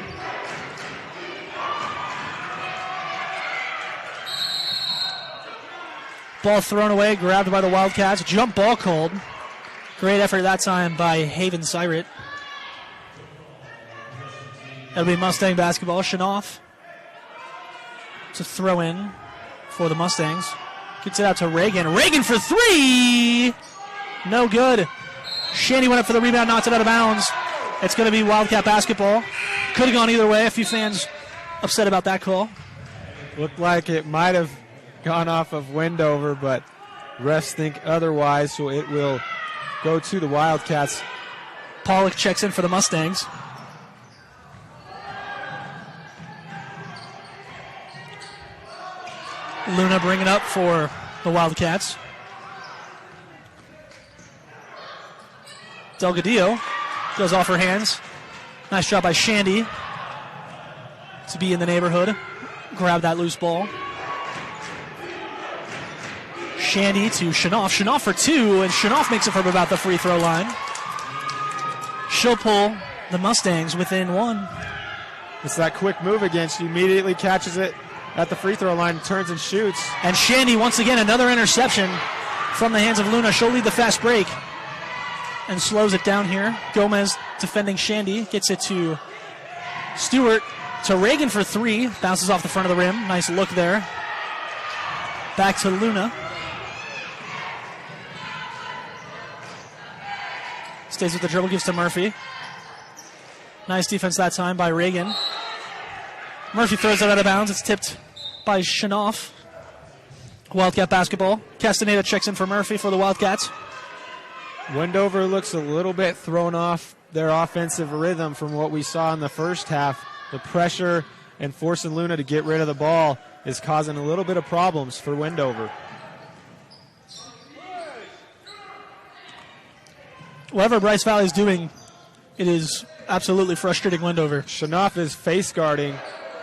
Ball thrown away, grabbed by the Wildcats. Jump ball called. Great effort that time by Haven Siret. That'll be Mustang basketball. Shanoff to throw in for the Mustangs. Gets it out to Reagan. Reagan for 3! No good. Shandy went up for the rebound, knocked it out of bounds. It's going to be Wildcat basketball. Could have gone either way. A few fans upset about that call. Looked like it might have gone off of Wendover, but refs think otherwise, so it will go to the Wildcats. Pollock checks in for the Mustangs. Luna bringing up for the Wildcats. Delgadillo goes off her hands. Nice job by Shandy to be in the neighborhood. Grab that loose ball. Shandy to Shanoff. Shanoff for 2, and Shanoff makes it from about the free throw line. She'll pull the Mustangs within 1. It's that quick move again. She immediately catches it at the free throw line, turns and shoots. And Shandy, once again, another interception from the hands of Luna. She'll lead the fast break and slows it down here. Gomez defending Shandy. Gets it to Stewart. To Reagan for 3. Bounces off the front of the rim. Nice look there. Back to Luna. Stays with the dribble, gives to Murphy. Nice defense that time by Reagan. Murphy throws it out of bounds. It's tipped by Shanoff. Wildcat basketball. Castaneda checks in for Murphy for the Wildcats. Wendover looks a little bit thrown off their offensive rhythm from what we saw in the first half. The pressure and forcing Luna to get rid of the ball is causing a little bit of problems for Wendover. Whatever Bryce Valley is doing, it is absolutely frustrating Wendover. Shanoff is face guarding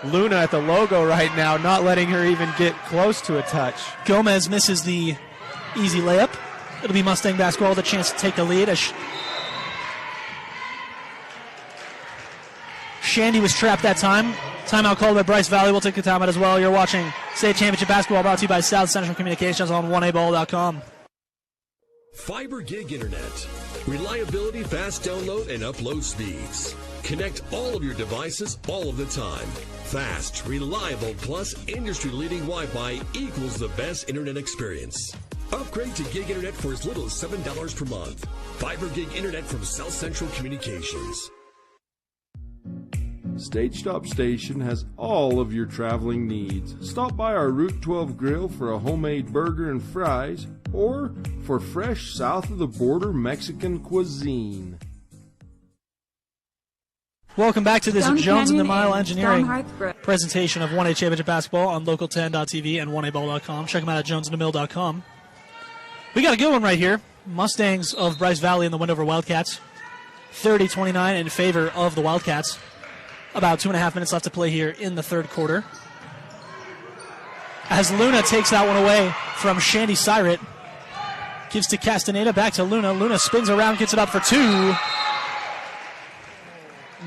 Luna at the logo right now, not letting her even get close to a touch. Gomez misses the easy layup. It'll be Mustang basketball with a chance to take the lead. As Shandy was trapped that time. Timeout called by Bryce Valley. We'll take the timeout as well. You're watching State Championship Basketball brought to you by South Central Communications on 1aball.com. Fiber Gig Internet. Reliability, fast download, and upload speeds. Connect all of your devices all of the time. Fast, reliable, plus industry-leading Wi-Fi equals the best internet experience. Upgrade to Gig Internet for as little as $7 per month. Fiber Gig Internet from South Central Communications. Stage Stop Station has all of your traveling needs. Stop by our Route 12 grill for a homemade burger and fries, or for fresh south-of-the-border Mexican cuisine. Welcome back to this Stone Jones and the Canyon Mile and Engineering Stonehearth presentation of 1A Championship Basketball on Local10.tv and 1aball.com. Check them out at jonesandthemill.com. We got a good one right here. Mustangs of Bryce Valley and the Wendover Wildcats. 30-29 in favor of the Wildcats. About 2.5 minutes left to play here in the third quarter. As Luna takes that one away from Shandy Syret. Gives to Castaneda, back to Luna. Luna spins around, gets it up for two.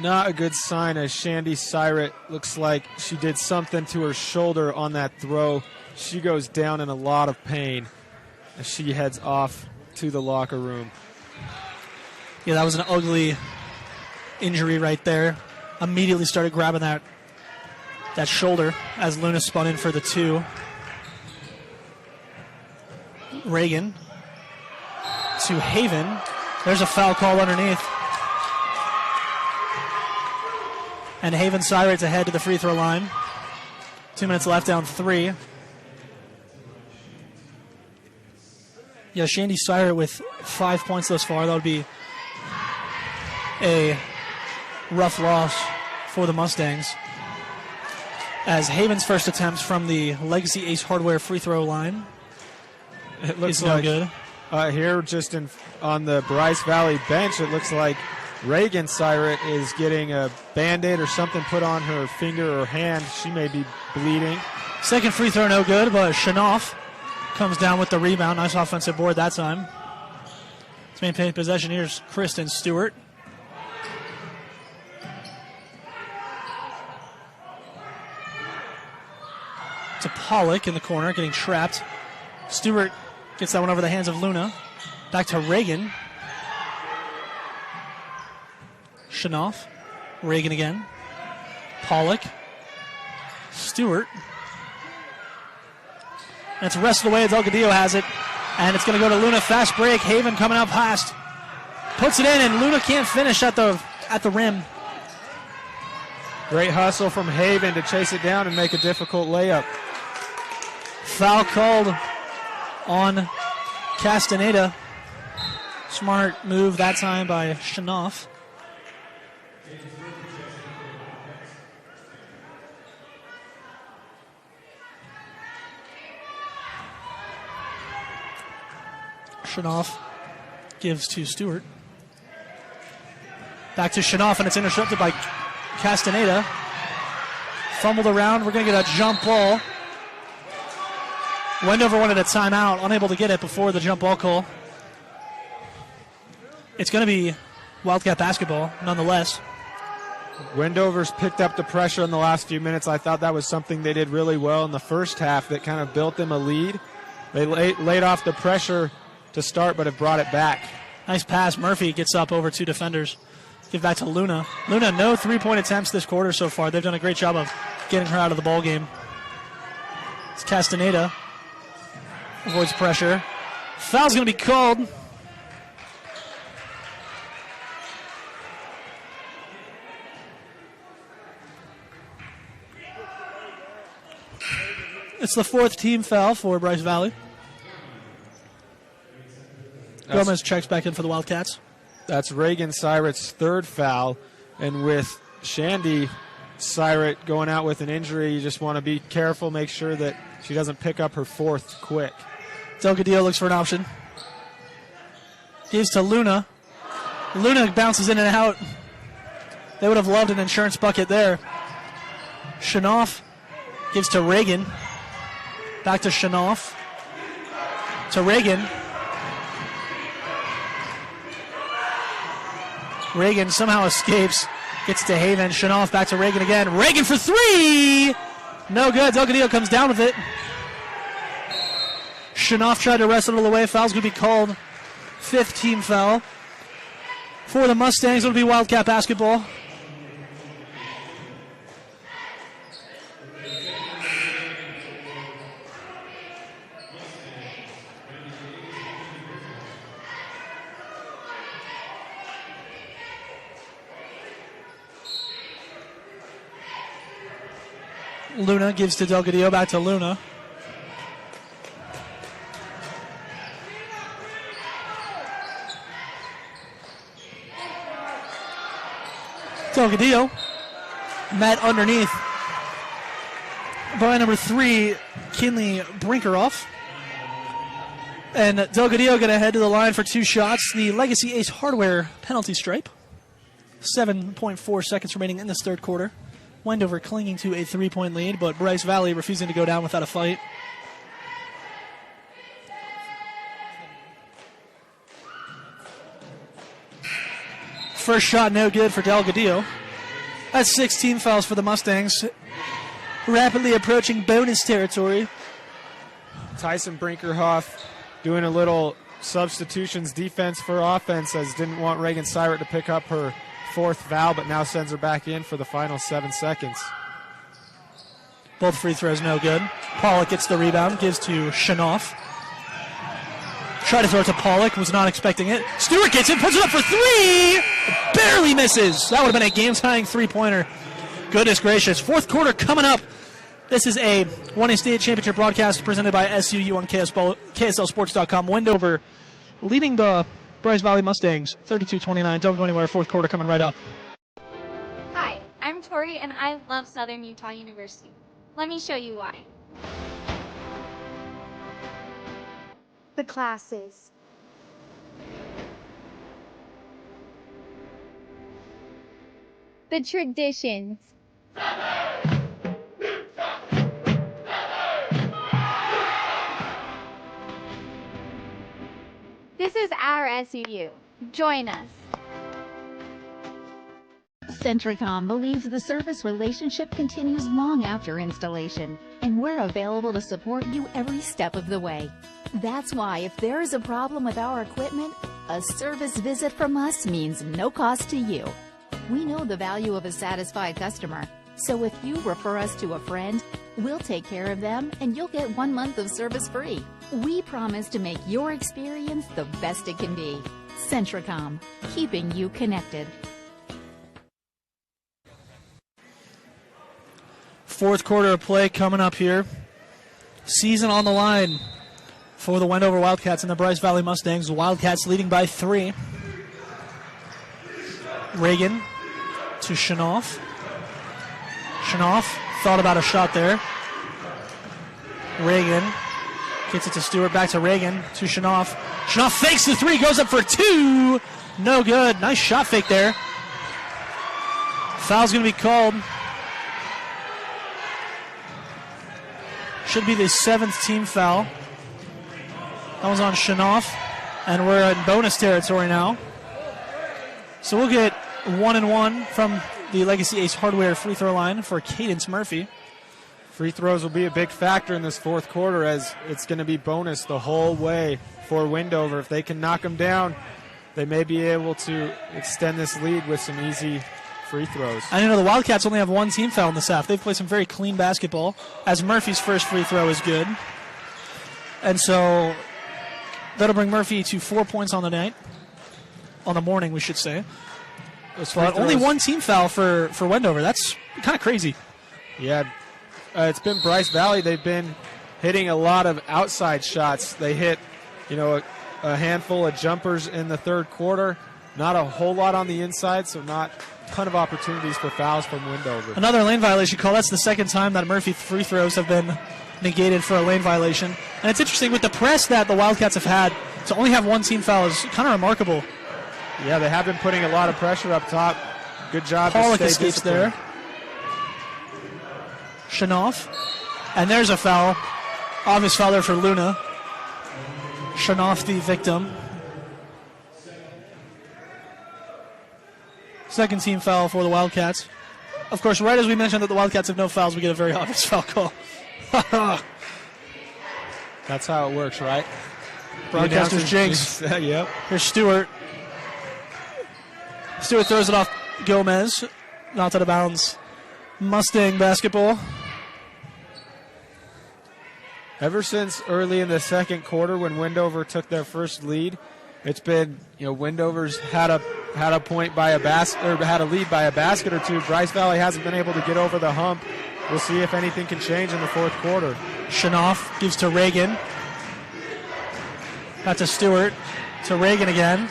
Not a good sign as Shandy Syret looks like she did something to her shoulder on that throw. She goes down in a lot of pain as she heads off to the locker room. Yeah, that was an ugly injury right there. Immediately started grabbing that shoulder as Luna spun in for the two. Reagan to Haven. There's a foul call underneath. And Haven Syret's ahead to the free throw line. 2 minutes left, down 3. Yeah, Shandy Syret with 5 points thus far. That would be a rough loss for the Mustangs. As Haven's first attempts from the Legacy Ace Hardware free throw line It looks is like no good. Here just on the Bryce Valley bench, it looks like Reagan Syret is getting a Band-Aid or something put on her finger or hand. She may be bleeding. Second free throw no good, but Shanoff comes down with the rebound. Nice offensive board that time. Let's maintain possession. Here's Kristen Stewart. To Pollock in the corner, getting trapped. Stewart gets that one over the hands of Luna. Back to Reagan. Shanoff. Reagan again. Pollock. Stewart. And it's wrestled away. Delgadillo has it. And it's going to go to Luna. Fast break. Haven coming up fast. Puts it in, and Luna can't finish at the rim. Great hustle from Haven to chase it down and make a difficult layup. Foul called on Castaneda. Smart move that time by Shanoff. Shanoff gives to Stewart. Back to Shanoff, and it's intercepted by Castaneda. Fumbled around. We're going to get a jump ball. Wendover wanted a timeout, unable to get it before the jump ball call. It's going to be Wildcat basketball, nonetheless. Wendover's picked up the pressure in the last few minutes. I thought that was something they did really well in the first half that kind of built them a lead. They laid off the pressure to start, but have brought it back. Nice pass. Murphy gets up over two defenders. Give back to Luna. Luna, no three-point attempts this quarter so far. They've done a great job of getting her out of the ball game. It's Castaneda. Avoids pressure. Foul's going to be called. It's the fourth team foul for Bryce Valley. Gomez checks back in for the Wildcats. That's Reagan Syrett's third foul. And with Shandy Syrett going out with an injury, you just want to be careful, make sure that she doesn't pick up her fourth quick. Delgadillo looks for an option. Gives to Luna. Luna bounces in and out. They would have loved an insurance bucket there. Shanoff gives to Reagan. Back to Shanoff. To Reagan. Reagan somehow escapes. Gets to Haven. Shanoff back to Reagan again. Reagan for three! No good. Delgadillo comes down with it. Shanoff tried to wrestle it away. Foul's going to be called. Fifth team foul. For the Mustangs, it'll be Wildcat basketball. Luna gives to Delgadillo, back to Luna. Delgadillo met underneath by number 3, Kinley Brinkeroff. And Delgadillo going to head to the line for 2 shots. The Legacy Ace Hardware penalty stripe. 7.4 seconds remaining in this third quarter. Wendover clinging to a 3-point lead, but Bryce Valley refusing to go down without a fight. First shot no good for Delgadillo. That's 16 fouls for the Mustangs. Rapidly approaching bonus territory. Tyson Brinkerhoff doing a little substitutions defense for offense, as didn't want Reagan Syrett to pick up her 4th foul, but now sends her back in for the final 7 seconds. Both free throws no good. Pollock gets the rebound, gives to Shanoff. Try to throw it to Pollock, was not expecting it. Stewart gets it, puts it up for 3! Barely misses. That would have been a game-tying 3-pointer. Goodness gracious. Fourth quarter coming up. This is a 1A State Championship broadcast presented by SUU on KSLSports.com. Wendover leading the Bryce Valley Mustangs 32-29. Don't go anywhere. Fourth quarter coming right up. Hi, I'm Tori, and I love Southern Utah University. Let me show you why. The classes. The traditions. This is our SUU. Join us. Centricom believes the service relationship continues long after installation, and we're available to support you every step of the way. That's why if there is a problem with our equipment, a service visit from us means no cost to you. We know the value of a satisfied customer, so if you refer us to a friend, we'll take care of them and you'll get 1 month of service free. We promise to make your experience the best it can be. Centricom, keeping you connected. Fourth quarter of play coming up here. Season on the line for the Wendover Wildcats and the Bryce Valley Mustangs. The Wildcats leading by 3. Reagan to Shanoff. Shanoff thought about a shot there. Reagan gets it to Stewart, back to Reagan to Shanoff. Shanoff fakes the 3, goes up for 2. No good. Nice shot fake there. Foul's going to be called. Should be the 7th team foul. That was on Shanoff, and we're in bonus territory now. So we'll get 1 and 1 from the Legacy Ace Hardware free throw line for Cadence Murphy. Free throws will be a big factor in this fourth quarter, as it's going to be bonus the whole way for Wendover. If they can knock them down, they may be able to extend this lead with some easy free throws. I know the Wildcats only have 1 team foul in this half. They've played some very clean basketball, as Murphy's first free throw is good. And so that'll bring Murphy to 4 points on the night. On the morning, we should say. But only 1 team foul for Wendover. That's kind of crazy. Yeah, it's been Bryce Valley. They've been hitting a lot of outside shots. They hit, a handful of jumpers in the third quarter. Not a whole lot on the inside, so not a ton of opportunities for fouls from Wendover. Another lane violation call. That's the second time that Murphy free throws have been negated for a lane violation. And it's interesting with the press that the Wildcats have had, to only have one team foul is kind of remarkable. Yeah, they have been putting a lot of pressure up top. Good job. Pollock to stay escapes there. Shanoff. And there's a foul. Obvious foul there for Luna. Shanoff the victim. Second team foul for the Wildcats. Of course, right as we mentioned that the Wildcats have no fouls, we get a very obvious foul call. That's how it works, right? Broadcaster's jinx. Yep. Here's Stewart. Stewart throws it off Gomez. Knocked out of bounds. Mustang basketball. Ever since early in the second quarter when Wendover took their first lead, it's been, Wendover's had a point by a basket, or had a lead by a basket or two. Bryce Valley hasn't been able to get over the hump. We'll see if anything can change in the fourth quarter. Shanoff gives to Reagan. That's a Stewart. To Reagan again.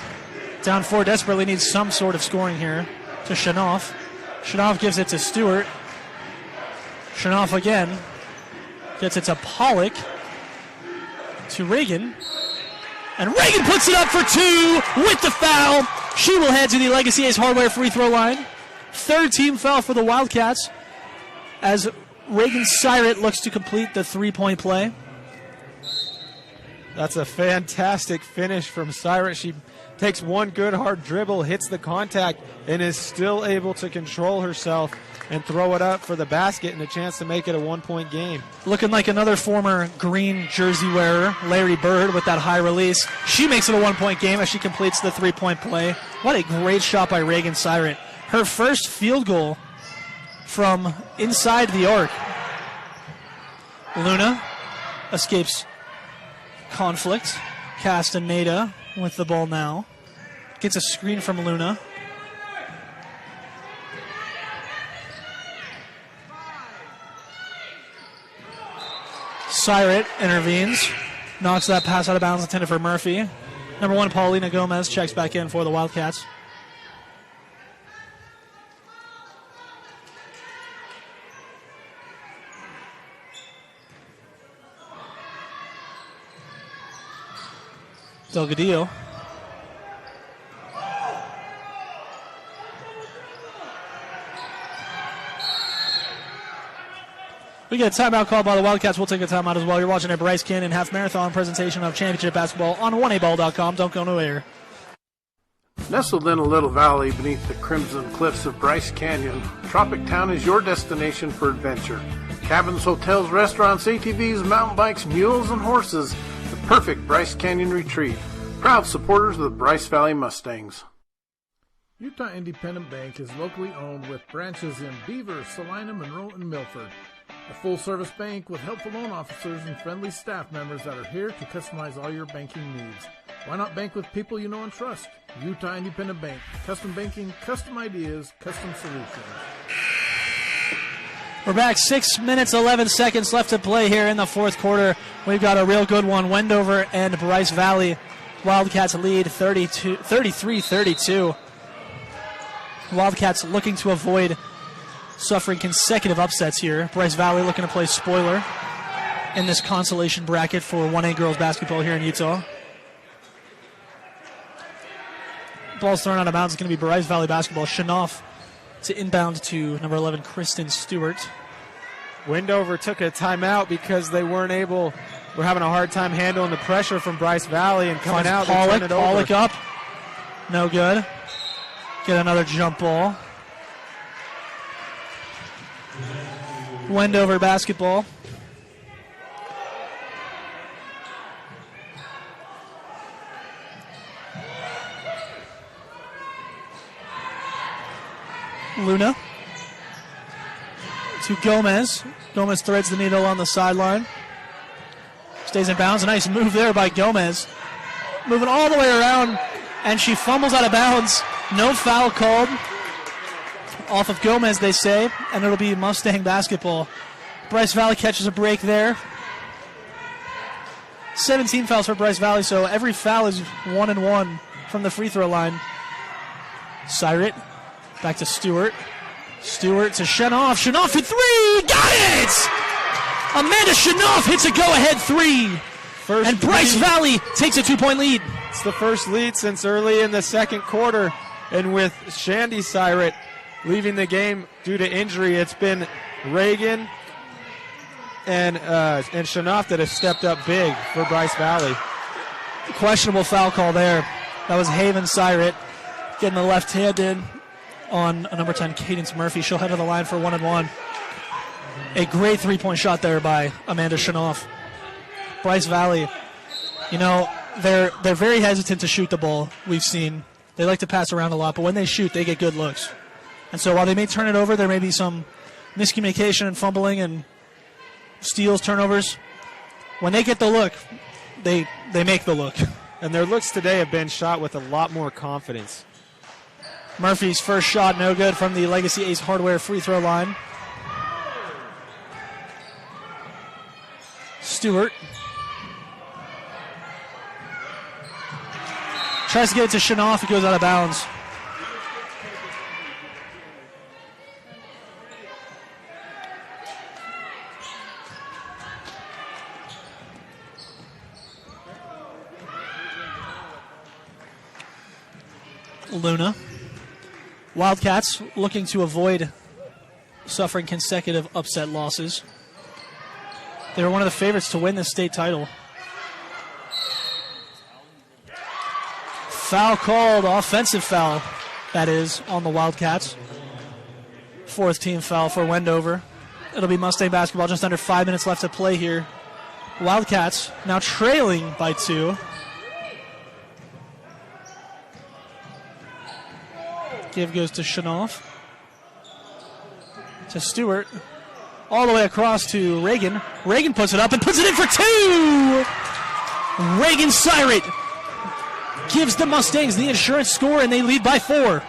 Down 4, desperately needs some sort of scoring here. To Shanoff. Shanoff gives it to Stewart. Shanoff again. Gets it to Pollock. To Reagan. And Reagan puts it up for 2 with the foul. She will head to the Legacy Ace Hardware free throw line. Third team foul for the Wildcats as Reagan Syrett looks to complete the 3-point play. That's a fantastic finish from Syrett. She takes one good hard dribble, hits the contact, and is still able to control herself and throw it up for the basket and a chance to make it a 1-point game. Looking like another former green jersey wearer, Larry Bird, with that high release. She makes it a 1-point game as she completes the 3-point play. What a great shot by Reagan Syrett. Her first field goal from inside the arc. Luna escapes conflict. Castaneda with the ball now. Gets a screen from Luna. Syrett intervenes. Knocks that pass out of bounds intended for Murphy. Number 1, Paulina Gomez checks back in for the Wildcats. Delgadillo. We get a timeout called by the Wildcats. We'll take a timeout as well. You're watching a Bryce Canyon Half Marathon presentation of championship basketball on 1aball.com. Don't go nowhere. Nestled in a little valley beneath the crimson cliffs of Bryce Canyon, Tropic Town is your destination for adventure. Cabins, hotels, restaurants, ATVs, mountain bikes, mules, and horses. The perfect Bryce Canyon retreat. Proud supporters of the Bryce Valley Mustangs. Utah Independent Bank is locally owned with branches in Beaver, Salina, Monroe, and Milford. A full-service bank with helpful loan officers and friendly staff members that are here to customize all your banking needs. Why not bank with people you know and trust? Utah Independent Bank. Custom banking, custom ideas, custom solutions. We're back. 6 minutes, 11 seconds left to play here in the fourth quarter. We've got a real good one. Wendover and Bryce Valley. Wildcats lead 33-32. Wildcats looking to avoid suffering consecutive upsets here. Bryce Valley looking to play spoiler in this consolation bracket for 1A girls basketball here in Utah. Ball's thrown out of bounds. It's going to be Bryce Valley basketball. Shanoff to inbound to number 11, Kristen Stewart. Wendover took a timeout because they we're having a hard time handling the pressure from Bryce Valley and coming out. Pollock up. No good. Get another jump ball. Wendover basketball. Luna to Gomez. Gomez threads the needle on the sideline. Stays in bounds. A nice move there by Gomez. Moving all the way around, and she fumbles out of bounds. No foul called off of Gomez, they say, and it'll be Mustang basketball. Bryce Valley catches a break there. 17 fouls for Bryce Valley, so every foul is 1-1 from the free throw line. Syret back to Stewart. Stewart to Shenoff. Shenoff for three. Got it! Amanda Shenoff hits a go-ahead three. And Bryce Valley takes a 2-point lead. It's the first lead since early in the second quarter. And with Shandy Syret leaving the game due to injury, it's been Reagan and Shenoff that have stepped up big for Bryce Valley. Questionable foul call there. That was Haven Syret getting the left-handed on number 10, Cadence Murphy. She'll head to the line for 1-1. A great three-point shot there by Amanda Shenoff. Bryce Valley, you know, they're very hesitant to shoot the ball, we've seen. They like to pass around a lot, but when they shoot, they get good looks. And so while they may turn it over, there may be some miscommunication and fumbling and steals, turnovers. When they get the look, they make the look. And their looks today have been shot with a lot more confidence. Murphy's first shot, no good from the Legacy Ace Hardware free throw line. Stewart tries to get it to Shenoff. He goes out of bounds. Luna. Wildcats looking to avoid suffering consecutive upset losses. They were one of the favorites to win this state title. Foul called, offensive foul, that is, on the Wildcats. Fourth team foul for Wendover. It'll be Mustang basketball, just under 5 minutes left to play here. Wildcats now trailing by 2. Give goes to Shenoff. To Stewart. All the way across to Reagan. Reagan puts it up and puts it in for 2! Reagan Syret gives the Mustangs the insurance score, and they lead by 4.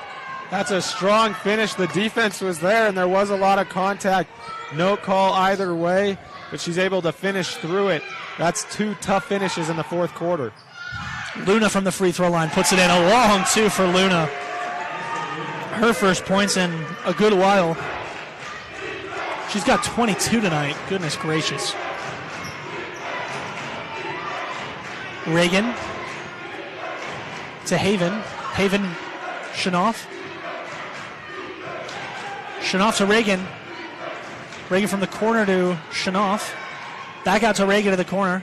That's a strong finish. The defense was there, and there was a lot of contact. No call either way, but she's able to finish through it. That's 2 tough finishes in the fourth quarter. Luna from the free throw line puts it in. A long 2 for Luna. Her first points in a good while. She's got 22 tonight. Goodness gracious. Reagan to Haven. Haven, Shenoff. Shenoff to Reagan. Reagan from the corner to Shenoff. Back out to Reagan to the corner.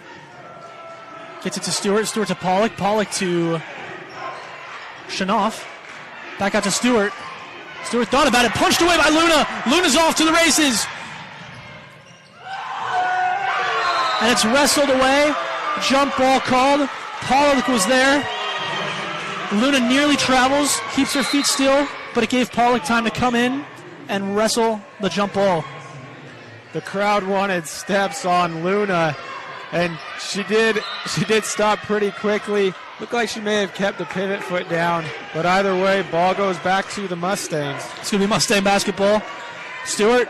Gets it to Stewart. Stewart to Pollock. Pollock to Shenoff. Back out to Stewart. Stewart thought about it. Punched away by Luna. Luna's off to the races. And it's wrestled away. Jump ball called. Pollock was there. Luna nearly travels. Keeps her feet still. But it gave Pollock time to come in and wrestle the jump ball. The crowd wanted steps on Luna. And she did stop pretty quickly. Looked like she may have kept the pivot foot down. But either way, ball goes back to the Mustangs. It's going to be Mustang basketball. Stewart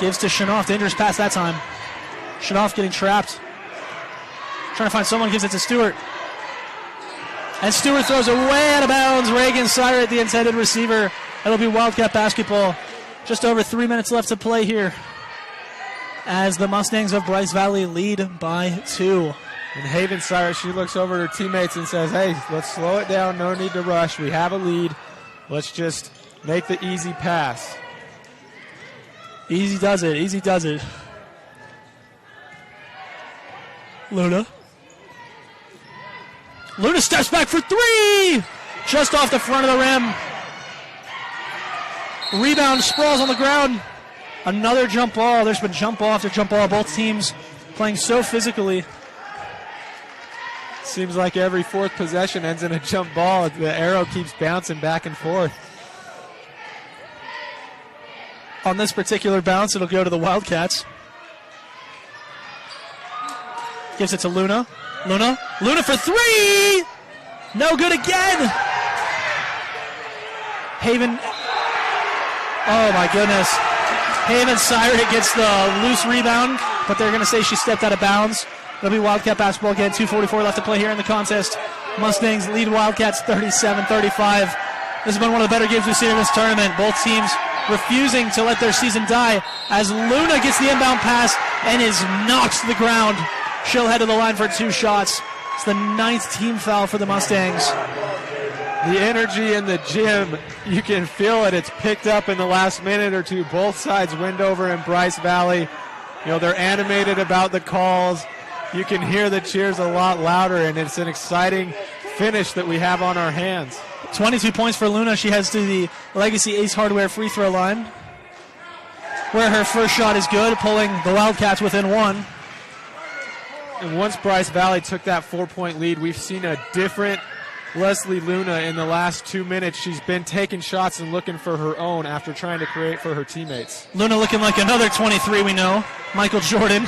gives to Shenoff. Dangerous pass that time. Shenoff getting trapped. Trying to find someone, gives it to Stewart. And Stewart throws it way out of bounds. Reagan Syret, the intended receiver. It'll be Wildcat basketball. Just over 3 minutes left to play here, as the Mustangs of Bryce Valley lead by 2. And Haven Syret, she looks over at her teammates and says, hey, let's slow it down. No need to rush. We have a lead. Let's just make the easy pass. Easy does it. Easy does it. Luna. Luna steps back for 3! Just off the front of the rim. Rebound, sprawls on the ground. Another jump ball. There's been jump ball after jump ball. Both teams playing so physically. Seems like every fourth possession ends in a jump ball. The arrow keeps bouncing back and forth. On this particular bounce, it'll go to the Wildcats. Gives it to Luna. Luna for 3! No good again! Haven. Oh my goodness. Haven Syret gets the loose rebound, but they're going to say she stepped out of bounds. It'll be Wildcat basketball again. 2:44 left to play here in the contest. Mustangs lead Wildcats 37-35. This has been one of the better games we've seen in this tournament. Both teams refusing to let their season die as Luna gets the inbound pass and is knocked to the ground. She'll head to the line for 2 shots. It's the 9th team foul for the Mustangs. The energy in the gym, you can feel it. It's picked up in the last minute or two. Both sides, Wendover and Bryce Valley, you know, they're animated about the calls. You can hear the cheers a lot louder, and it's an exciting finish that we have on our hands. 22 points for Luna. She heads to the Legacy Ace Hardware free throw line, where her first shot is good, pulling the Wildcats within 1. And once Bryce Valley took that 4-point lead, we've seen a different Leslie Luna in the last 2 minutes. She's been taking shots and looking for her own after trying to create for her teammates. Luna looking like another 23 we know. Michael Jordan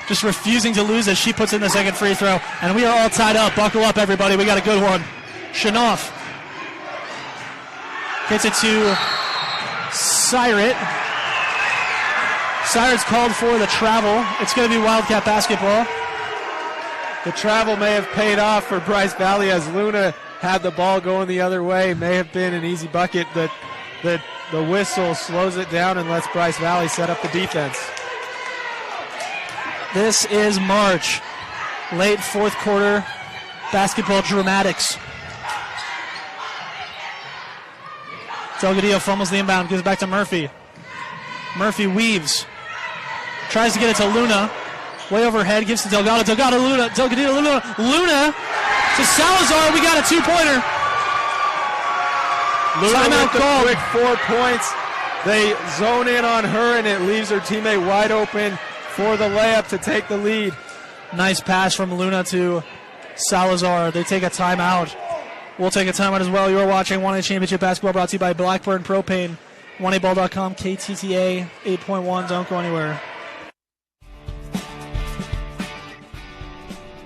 just refusing to lose as she puts in the second free throw. And we are all tied up. Buckle up, everybody. We got a good one. Shanoff gets it to Syret. Syret's called for the travel. It's going to be Wildcat basketball. The travel may have paid off for Bryce Valley as Luna had the ball going the other way. May have been an easy bucket. The whistle slows it down and lets Bryce Valley set up the defense. This is March. Late fourth quarter basketball dramatics. Delgadillo fumbles the inbound, gives it back to Murphy. Murphy weaves. Tries to get it to Luna. Way overhead, gives to Delgado. Delgado, Luna. Delgadillo, Luna. Luna to Salazar. We got a 2-pointer. Luna Timeout with the called. quick 4 points. They zone in on her, and it leaves her teammate wide open for the layup to take the lead. Nice pass from Luna to Salazar. They take a timeout. We'll take a timeout as well. You're watching 1A Championship Basketball brought to you by Blackburn Propane. 1aball.com, KTTA 8.1. Don't go anywhere.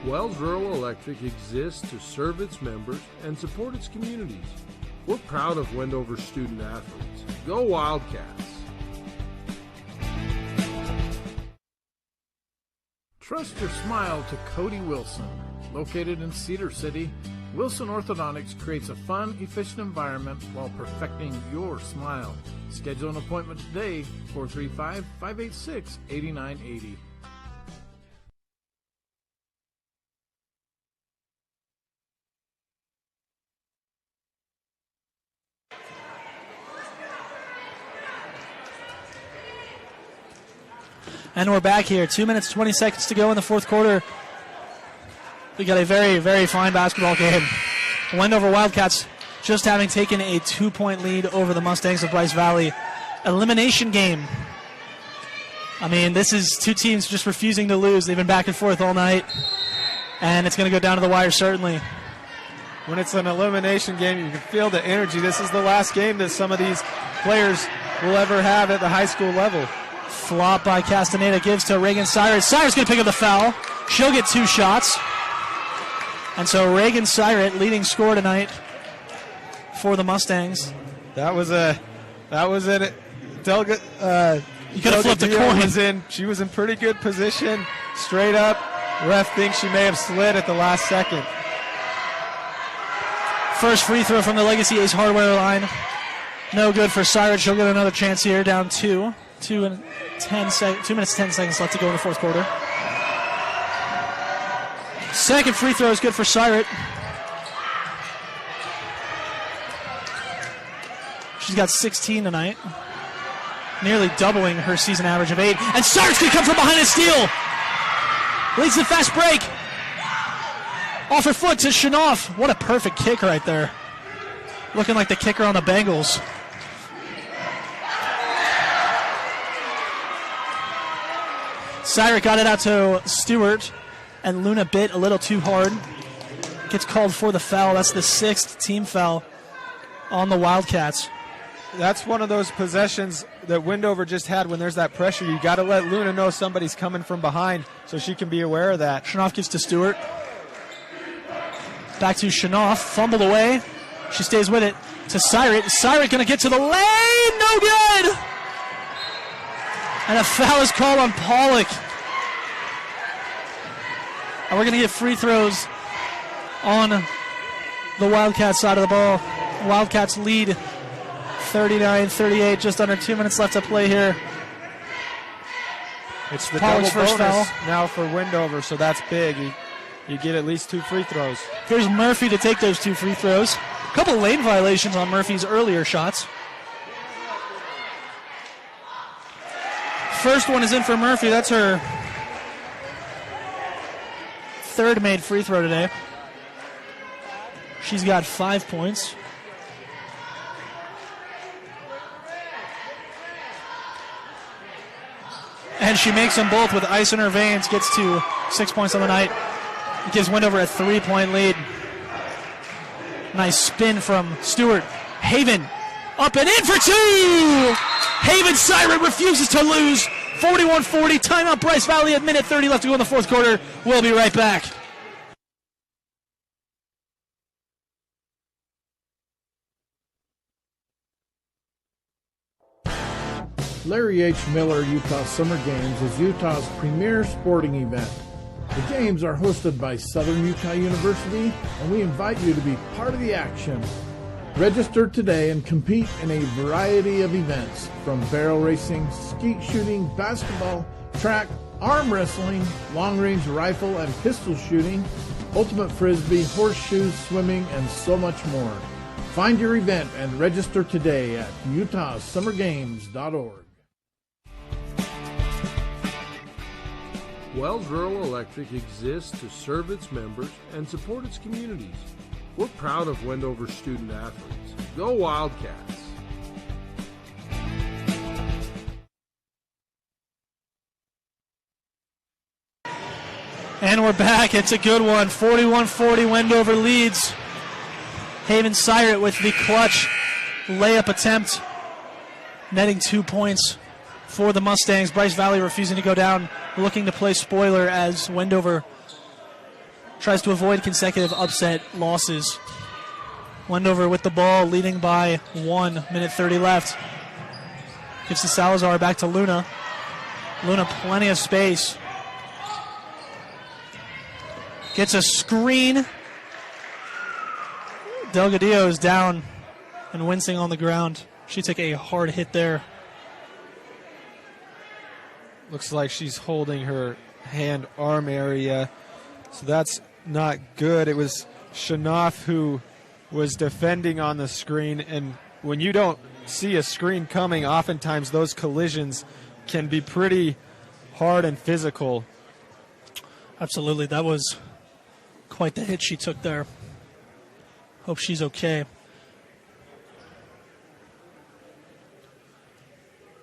Wells Rural Electric exists to serve its members and support its communities. We're proud of Wendover's student athletes. Go Wildcats! Trust your smile to Cody Wilson. Located in Cedar City, Wilson Orthodontics creates a fun, efficient environment while perfecting your smile. Schedule an appointment today, 435-586-8980. And we're back here. 2 minutes, 20 seconds to go in the fourth quarter. We got a very, very fine basketball game. Wendover Wildcats just having taken a 2-point lead over the Mustangs of Bryce Valley. Elimination game. I mean, this is two teams just refusing to lose. They've been back and forth all night. And it's going to go down to the wire, certainly. When it's an elimination game, you can feel the energy. This is the last game that some of these players will ever have at the high school level. Flop by Castaneda gives to Reagan Syret. Syret's going to pick up the foul. She'll get 2 shots. And so Reagan Syret leading scorer tonight for the Mustangs. That was it. Delga. You could have flipped a coin. She was in pretty good position. Straight up. Ref thinks she may have slid at the last second. First free throw from the Legacy Ace Hardware line. No good for Syret. She'll get another chance here. Down 2. 2 minutes, 10 seconds left to go in the fourth quarter. Second free throw is good for Syret. She's got 16 tonight. Nearly doubling her season average of 8. And Syret's going to come from behind and steal. Leads the fast break. Off her foot to Shanoff. What a perfect kick right there. Looking like the kicker on the Bengals. Syret got it out to Stewart, and Luna bit a little too hard. Gets called for the foul. That's the 6th team foul on the Wildcats. That's one of those possessions that Wendover just had when there's that pressure. You got to let Luna know somebody's coming from behind so she can be aware of that. Shanoff gives to Stewart. Back to Shanoff. Fumbled away. She stays with it to Syret. Syret going to get to the lane. No good. And a foul is called on Pollock. And we're going to get free throws on the Wildcats side of the ball. Wildcats lead 39-38, just under 2 minutes left to play here. It's the Pollard's double first bonus foul. now for Wendover, so that's big. You get at least 2 free throws. Here's Murphy to take those 2 free throws. A couple lane violations on Murphy's earlier shots. First one is in for Murphy. That's her third made free throw today. She's got 5 points. And she makes them both with ice in her veins, gets to 6 points on the night. It gives Wendover a 3-point lead. Nice spin from Stewart. Haven up and in for 2! Haven Siren refuses to lose. 41-40, timeout Bryce Valley at minute 30 left to go in the fourth quarter. We'll be right back. Larry H. Miller Utah Summer Games is Utah's premier sporting event. The games are hosted by Southern Utah University, and we invite you to be part of the action. Register today and compete in a variety of events, from barrel racing, skeet shooting, basketball, track, arm wrestling, long-range rifle and pistol shooting, ultimate frisbee, horseshoes, swimming, and so much more. Find your event and register today at utahsummergames.org. Wells Rural Electric exists to serve its members and support its communities. We're proud of Wendover student athletes. Go Wildcats! And we're back. It's a good one. 41-40, Wendover leads. Haven Siret with the clutch layup attempt, netting 2 points for the Mustangs. Bryce Valley refusing to go down, looking to play spoiler as Wendover tries to avoid consecutive upset losses. Wendover with the ball, leading by 1, minute 30 left. Gives to Salazar, back to Luna. Luna plenty of space. Gets a screen. Delgadillo is down and wincing on the ground. She took a hard hit there. Looks like she's holding her hand-arm area, so that's not good. It was Shanoff who was defending on the screen, and when you don't see a screen coming, oftentimes those collisions can be pretty hard and physical. Absolutely, that was quite the hit she took there. Hope she's okay.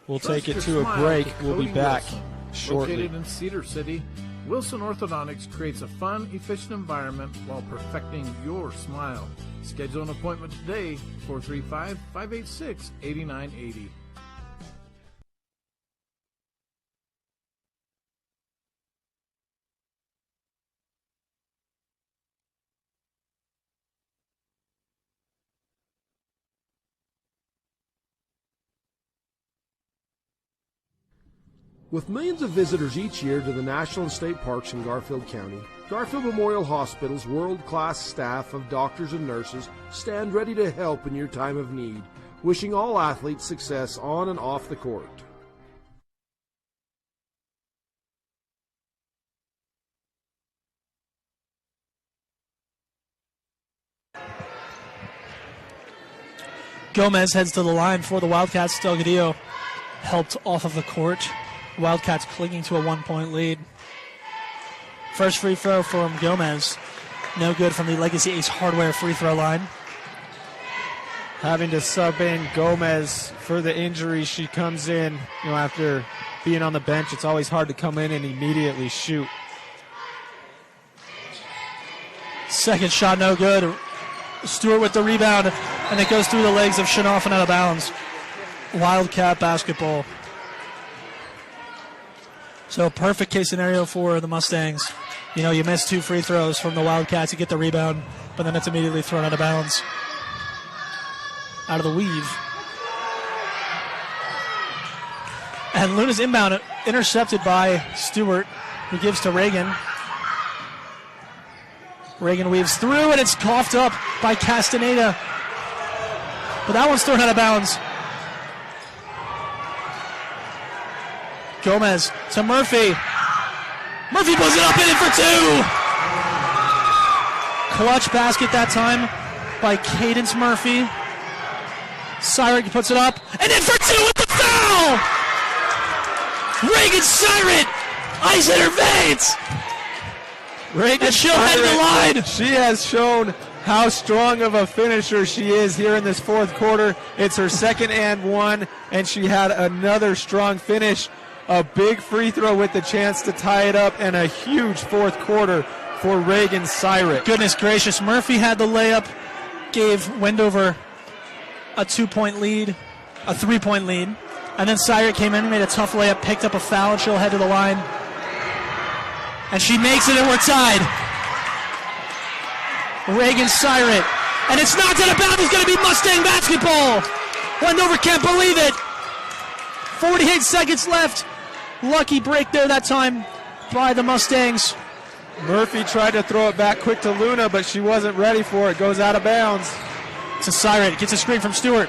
We'll take it to a break. We'll be back shortly. Located in Cedar City, Wilson Orthodontics creates a fun, efficient environment while perfecting your smile. Schedule an appointment today, 435-586-8980. With millions of visitors each year to the national and state parks in Garfield County, Garfield Memorial Hospital's world-class staff of doctors and nurses stand ready to help in your time of need, wishing all athletes success on and off the court. Gomez heads to the line for the Wildcats. Delgadillo helped off of the court. Wildcats clinging to a 1-point lead. First free throw from Gomez. No good from the Legacy Ace Hardware free throw line. Having to sub in Gomez for the injury. She comes in, after being on the bench. It's always hard to come in and immediately shoot. Second shot, no good. Stewart with the rebound, and it goes through the legs of Shanoff and out of bounds. Wildcat basketball. So perfect case scenario for the Mustangs. You miss 2 free throws from the Wildcats, you get the rebound, but then it's immediately thrown out of bounds. Out of the weave. And Luna's inbound intercepted by Stewart, who gives to Reagan. Reagan weaves through, and it's coughed up by Castaneda. But that one's thrown out of bounds. Gomez to Murphy. Murphy puts it up and in for two. Clutch basket that time by Cadence Murphy. Syrick puts it up and in for two with the foul. Reagan Syrick, ice in her veins. Reagan, and she'll head to the line. She has shown how strong of a finisher she is here in this fourth quarter. It's her second and one, and she had another strong finish. A big free throw with the chance to tie it up, and a huge fourth quarter for Reagan Syrick. Goodness gracious, Murphy had the layup, gave Wendover a 2-point lead, a 3-point lead, and then Syrick came in and made a tough layup, picked up a foul, and she'll head to the line. And she makes it, and we're tied. Reagan Syrick. And it's knocked out of bounds. It's going to be Mustang basketball. Wendover can't believe it. 48 seconds left. Lucky break there that time by the Mustangs. Murphy tried to throw it back quick to Luna, but she wasn't ready for it. Goes out of bounds. To Syrick. Gets a screen from Stewart.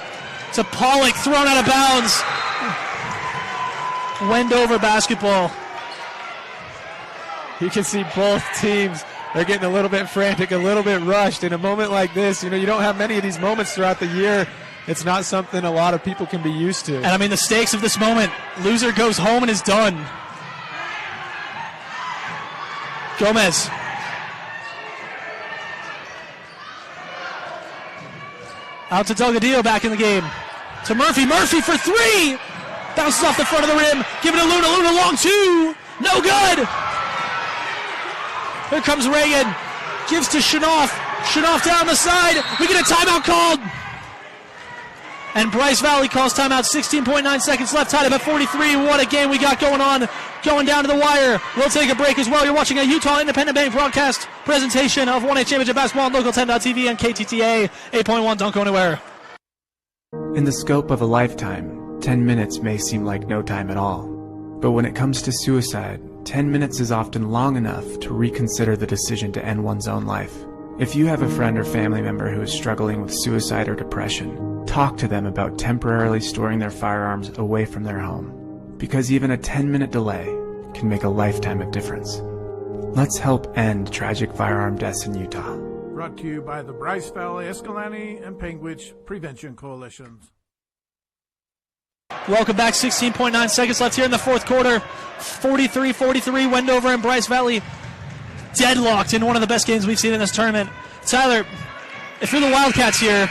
To Pollock. Thrown out of bounds. Wendover basketball. You can see both teams, they're getting a little bit frantic, a little bit rushed. In a moment like this, you don't have many of these moments throughout the year. It's not something a lot of people can be used to. And I mean, the stakes of this moment, loser goes home and is done. Gomez. Out to Delgadillo, back in the game. To Murphy. Murphy for three. Bounces off the front of the rim. Give it to Luna. Luna long two. No good. Here comes Reagan. Gives to Shanoff. Shanoff down the side. We get a timeout called. And Bryce Valley calls timeout. 16.9 seconds left. Tied up at 43. What a game we got going on. Going down to the wire. We'll take a break as well. You're watching a Utah Independent Bank broadcast presentation of 1A Championship Basketball on Local 10.TV and KTTA 8.1. Don't go anywhere. In the scope of a lifetime, 10 minutes may seem like no time at all. But when it comes to suicide, 10 minutes is often long enough to reconsider the decision to end one's own life. If you have a friend or family member who is struggling with suicide or depression, talk to them about temporarily storing their firearms away from their home, because even a 10-minute delay can make a lifetime of difference. Let's help end tragic firearm deaths in Utah. Brought to you by the Bryce Valley, Escalante, and Panguitch Prevention Coalitions. Welcome back. 16.9 seconds left here in the fourth quarter. 43-43, Wendover and Bryce Valley deadlocked in one of the best games we've seen in this tournament. Tyler, if you're the Wildcats here,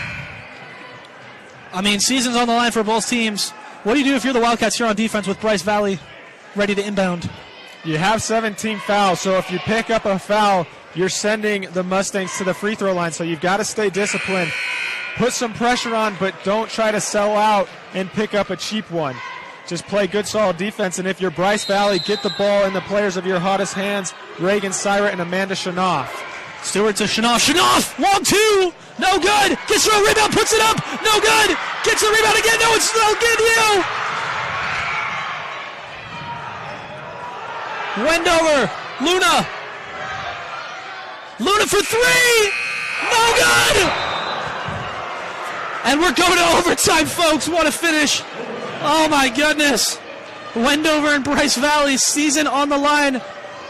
I mean, season's on the line for both teams. What do you do if you're the Wildcats here on defense with Bryce Valley ready to inbound? You have 17 fouls, so if you pick up a foul, you're sending the Mustangs to the free throw line, so you've got to stay disciplined. Put some pressure on, but don't try to sell out and pick up a cheap one. Just play good, solid defense, and if you're Bryce Valley, get the ball in the players of your hottest hands, Reagan Syrick and Amanda Shanoff. Stewart to Shanoff. Shanoff, long two, no good. Gets her a rebound, puts it up, no good. Gets the rebound again, no, it's no good. Wendover, Luna. Luna for three, no good. And we're going to overtime, folks. What a finish. Oh, my goodness. Wendover and Bryce Valley, season on the line.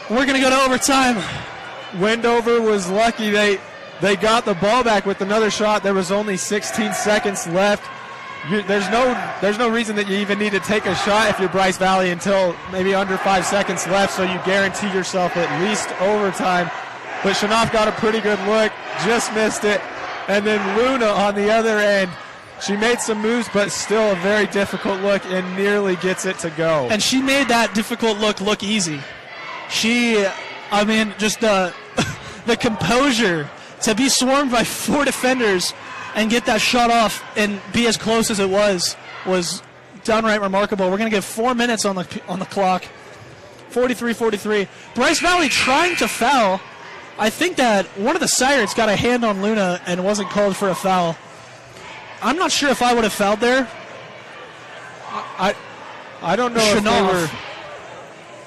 We're going to go to overtime. Wendover was lucky. They got the ball back with another shot. There was only 16 seconds left. There's no reason that you even need to take a shot if you're Bryce Valley until maybe under 5 seconds left, so you guarantee yourself at least overtime. But Shanoff got a pretty good look, just missed it. And then Luna on the other end, she made some moves, but still a very difficult look and nearly gets it to go. And she made that difficult look easy. Just the composure to be swarmed by four defenders and get that shot off and be as close as it was downright remarkable. We're going to give 4 minutes on the clock. 43-43. Bryce Valley trying to foul. I think that one of the Sirens got a hand on Luna and wasn't called for a foul. I'm not sure if I would have fouled there. I don't know if they were.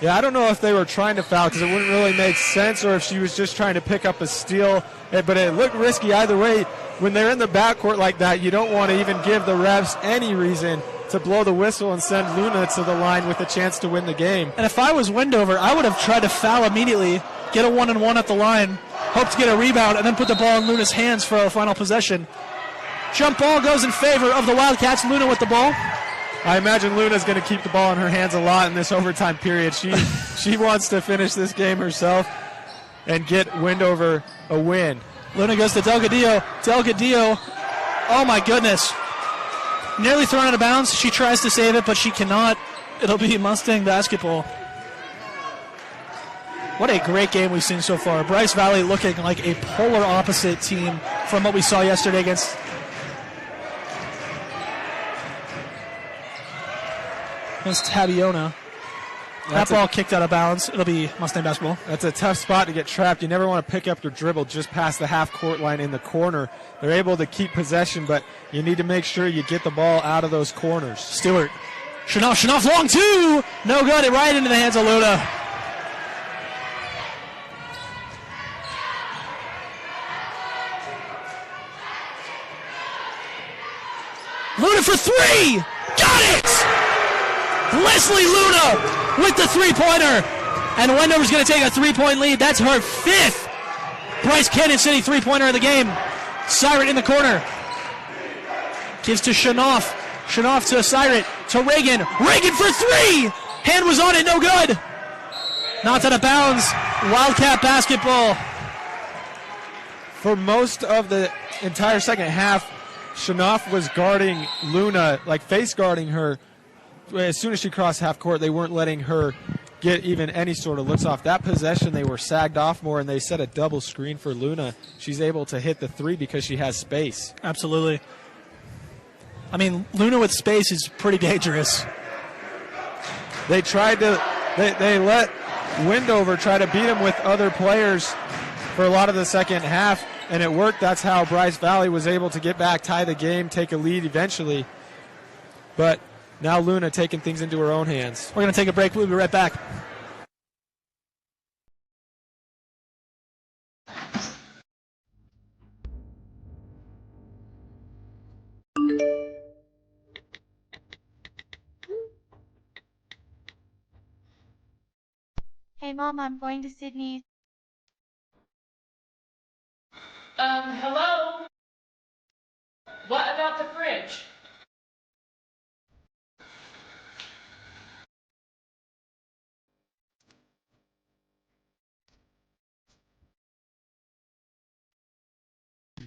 Yeah, I don't know if they were trying to foul because it wouldn't really make sense, or if she was just trying to pick up a steal. But it looked risky either way. When they're in the backcourt like that, you don't want to even give the refs any reason to blow the whistle and send Luna to the line with a chance to win the game. And if I was Wendover, I would have tried to foul immediately, get a 1-and-1 at the line, hope to get a rebound, and then put the ball in Luna's hands for a final possession. Jump ball goes in favor of the Wildcats. Luna with the ball. I imagine Luna's going to keep the ball in her hands a lot in this overtime period. She wants to finish this game herself and get Wendover a win. Luna goes to Delgadillo. Delgadillo, oh my goodness. Nearly thrown out of bounds. She tries to save it, but she cannot. It'll be Mustang basketball. What a great game we've seen so far. Bryce Valley looking like a polar opposite team from what we saw yesterday against Tabiona. That ball kicked out of bounds. It'll be Mustang basketball. That's a tough spot to get trapped. You never want to pick up your dribble just past the half-court line in the corner. They're able to keep possession, but you need to make sure you get the ball out of those corners. Stewart. Shanoff long two. No good. It right into the hands of Luna. Luna for three. Got it! Leslie Luna with the three-pointer. And Wendover's going to take a three-point lead. That's her fifth Bryce Canyon City three-pointer of the game. Siret in the corner. Gives to Shanoff. Shanoff to Siret. To Reagan. Reagan for three! Hand was on it, no good. Knocked out of bounds. Wildcat basketball. For most of the entire second half, Shanoff was guarding Luna, like face guarding her. As soon as she crossed half court, they weren't letting her get even any sort of looks off. That possession, they were sagged off more, and they set a double screen for Luna. She's able to hit the three because she has space. Absolutely. I mean, Luna with space is pretty dangerous. They tried to, they let Wendover try to beat them with other players for a lot of the second half, and it worked. That's how Bryce Valley was able to get back, tie the game, take a lead eventually. But now Luna taking things into her own hands. We're going to take a break. We'll be right back. Hey Mom, I'm going to Sydney. Hello? What about the fridge?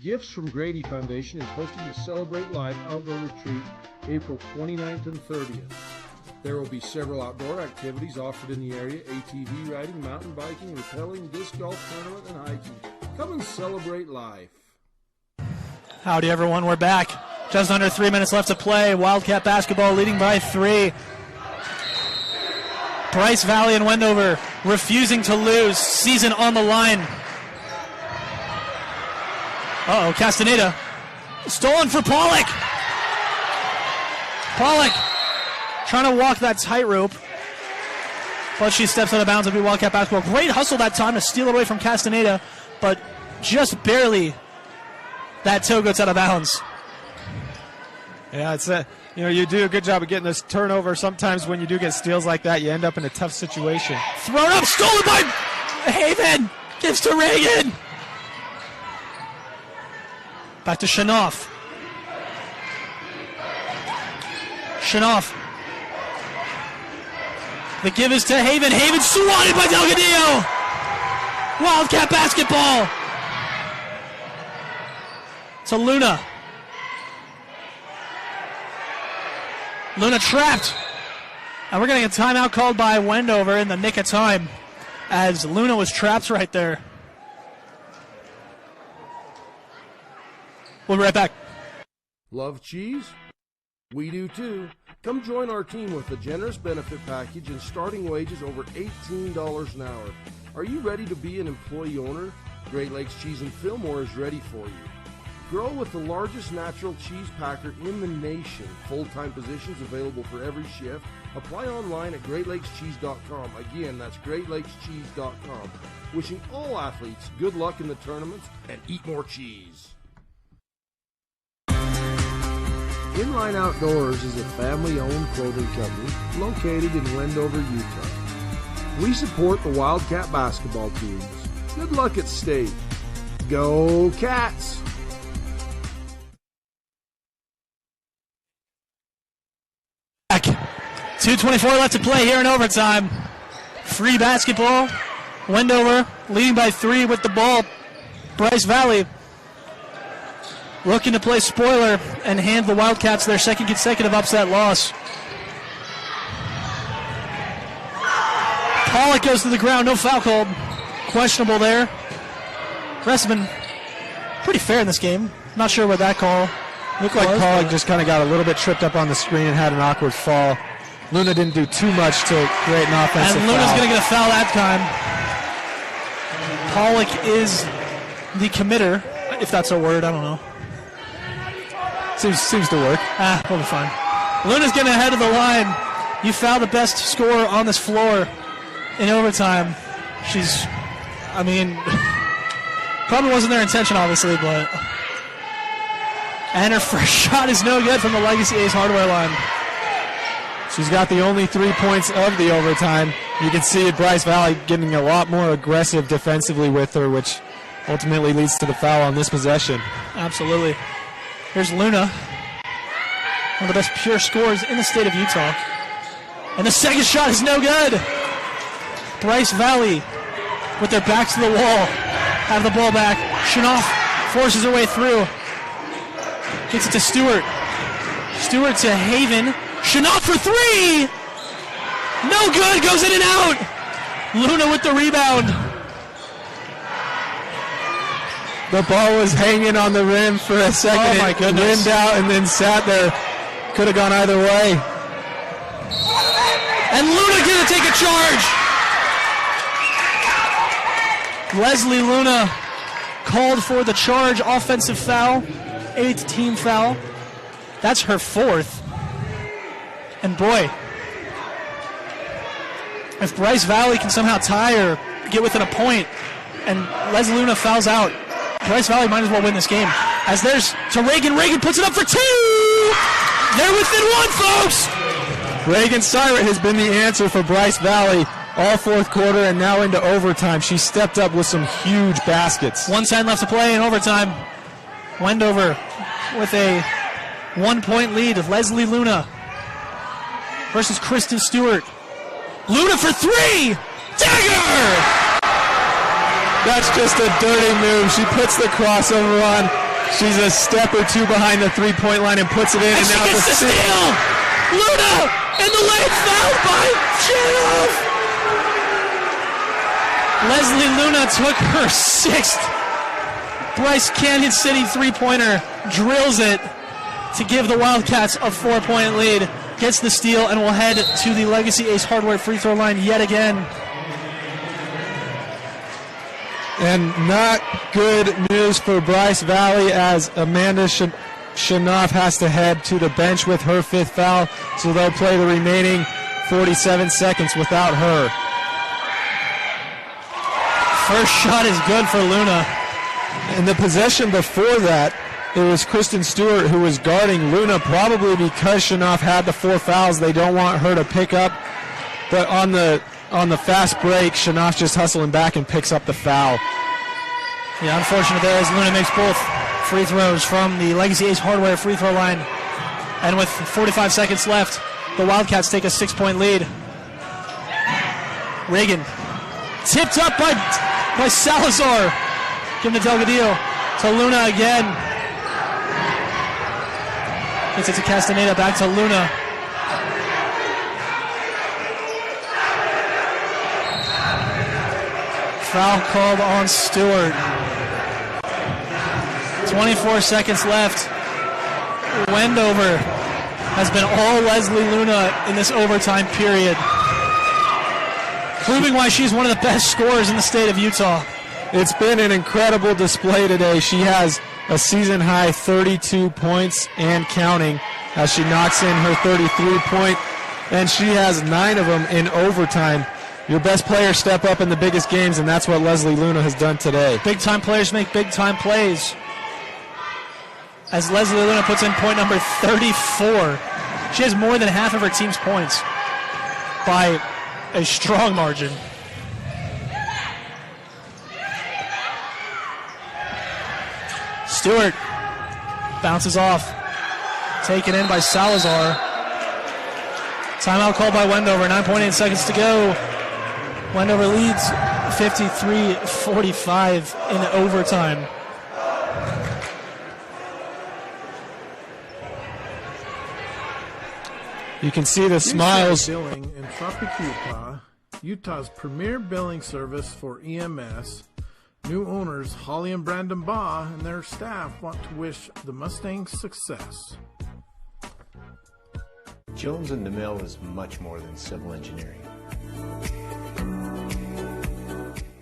Gifts from Grady Foundation is hosting the Celebrate Life Outdoor Retreat April 29th and 30th. There will be several outdoor activities offered in the area: ATV riding, mountain biking, rappelling, disc golf tournament, and hiking. Come and celebrate life. Howdy everyone, we're back. Just under 3 minutes left to play. Wildcat basketball leading by 3. Bryce Valley and Wendover refusing to lose. Season on the line. Uh-oh, Castaneda. Stolen for Pollock. Pollock trying to walk that tightrope, but she steps out of bounds. It'll be Wildcat basketball. Great hustle that time to steal it away from Castaneda, but just barely that toe gets out of bounds. Yeah, it's you do a good job of getting this turnover. Sometimes when you do get steals like that, you end up in a tough situation. Thrown up, stolen by Haven. Gives to Reagan. Back to Shanoff. Shanoff. The give is to Haven. Haven swatted by Delgadillo. Wildcat basketball. To Luna. Luna trapped. And we're getting a timeout called by Wendover in the nick of time as Luna was trapped right there. We'll be right back. Love cheese? We do too. Come join our team with a generous benefit package and starting wages over $18 an hour. Are you ready to be an employee owner? Great Lakes Cheese and Fillmore is ready for you. Grow with the largest natural cheese packer in the nation. Full-time positions available for every shift. Apply online at GreatLakesCheese.com. Again, that's GreatLakesCheese.com. Wishing all athletes good luck in the tournaments and eat more cheese. Inline Outdoors is a family-owned clothing company located in Wendover, Utah. We support the Wildcat basketball teams. Good luck at state. Go Cats! Back. 2:24 left to play here in overtime. Free basketball. Wendover leading by 3 with the ball. Bryce Valley looking to play spoiler and hand the Wildcats their second consecutive upset loss. Pollock goes to the ground, no foul called. Questionable there. Rest have been pretty fair in this game. Not sure what that call looked like. Pollock just kind of got a little bit tripped up on the screen and had an awkward fall. Luna didn't do too much to create an offensive foul. And Luna's going to get a foul that time. Pollock is the committer, if that's a word, I don't know. Seems to work. We'll be fine. Luna's getting ahead of the line. You foul the best scorer on this floor in overtime. Probably wasn't their intention, obviously, but. And her first shot is no good from the Legacy Ace hardware line. She's got the only 3 points of the overtime. You can see Bryce Valley getting a lot more aggressive defensively with her, which ultimately leads to the foul on this possession. Absolutely. Here's Luna, one of the best pure scorers in the state of Utah. And the second shot is no good. Bryce Valley, with their backs to the wall, have the ball back. Shanoff forces her way through. Gets it to Stewart. Stewart to Haven. Shanoff for 3! No good, goes in and out. Luna with the rebound. The ball was hanging on the rim for a second. Oh my goodness. It rimmed out and then sat there. Could have gone either way. And Luna gonna take a charge. Leslie Luna called for the charge, offensive foul, 8th team foul. That's her 4th. And boy, if Bryce Valley can somehow tie or get within a point and Leslie Luna fouls out, Bryce Valley might as well win this game. As there's to Reagan. Reagan puts it up for 2! They're within 1, folks! Reagan Syrett has been the answer for Bryce Valley all fourth quarter and now into overtime. She stepped up with some huge baskets. 1:10 left to play in overtime. Wendover with a 1-point lead of Leslie Luna versus Kristen Stewart. Luna for 3! Dagger! That's just a dirty move. She puts the crossover on. She's a step or two behind the three-point line and puts it in. And she now gets the steal! Luna in the lane, fouled by Shanoff! Leslie Luna took her 6th Bryce Canyon City three-pointer, drills it to give the Wildcats a 4-point lead. Gets the steal and will head to the Legacy Ace Hardware free throw line yet again. And not good news for Bryce Valley as Amanda Shanoff has to head to the bench with her 5th foul, so they'll play the remaining 47 seconds without her. First shot is good for Luna. In the possession before that, it was Kristen Stewart who was guarding Luna, probably because Shanoff had the 4 fouls. They don't want her to pick up. But on the fast break, Shanoff just hustling back and picks up the foul. Yeah, unfortunate there as Luna makes both free throws from the Legacy Ace Hardware free throw line. And with 45 seconds left, the Wildcats take a 6-point lead. Reagan tipped up by Salazar. Give him to Delgadillo. To Luna again. Gets it to Castaneda, back to Luna. Foul called on Stewart. 24 seconds left. Wendover has been all Leslie Luna in this overtime period, proving why she's one of the best scorers in the state of Utah. It's been an incredible display today. She has a season-high 32 points and counting as she knocks in her 33-point, and she has 9 of them in overtime. Your best players step up in the biggest games, and that's what Leslie Luna has done today. Big-time players make big-time plays. As Leslie Luna puts in point number 34. She has more than half of her team's points by a strong margin. Stewart bounces off. Taken in by Salazar. Timeout called by Wendover. 9.8 seconds to go. Wendover leads 53-45 in overtime. You can see the smiles. Billing in Tropic, Utah, Utah's premier billing service for EMS. New owners Holly and Brandon Baugh and their staff want to wish the Mustangs success. Jones & DeMille is much more than civil engineering.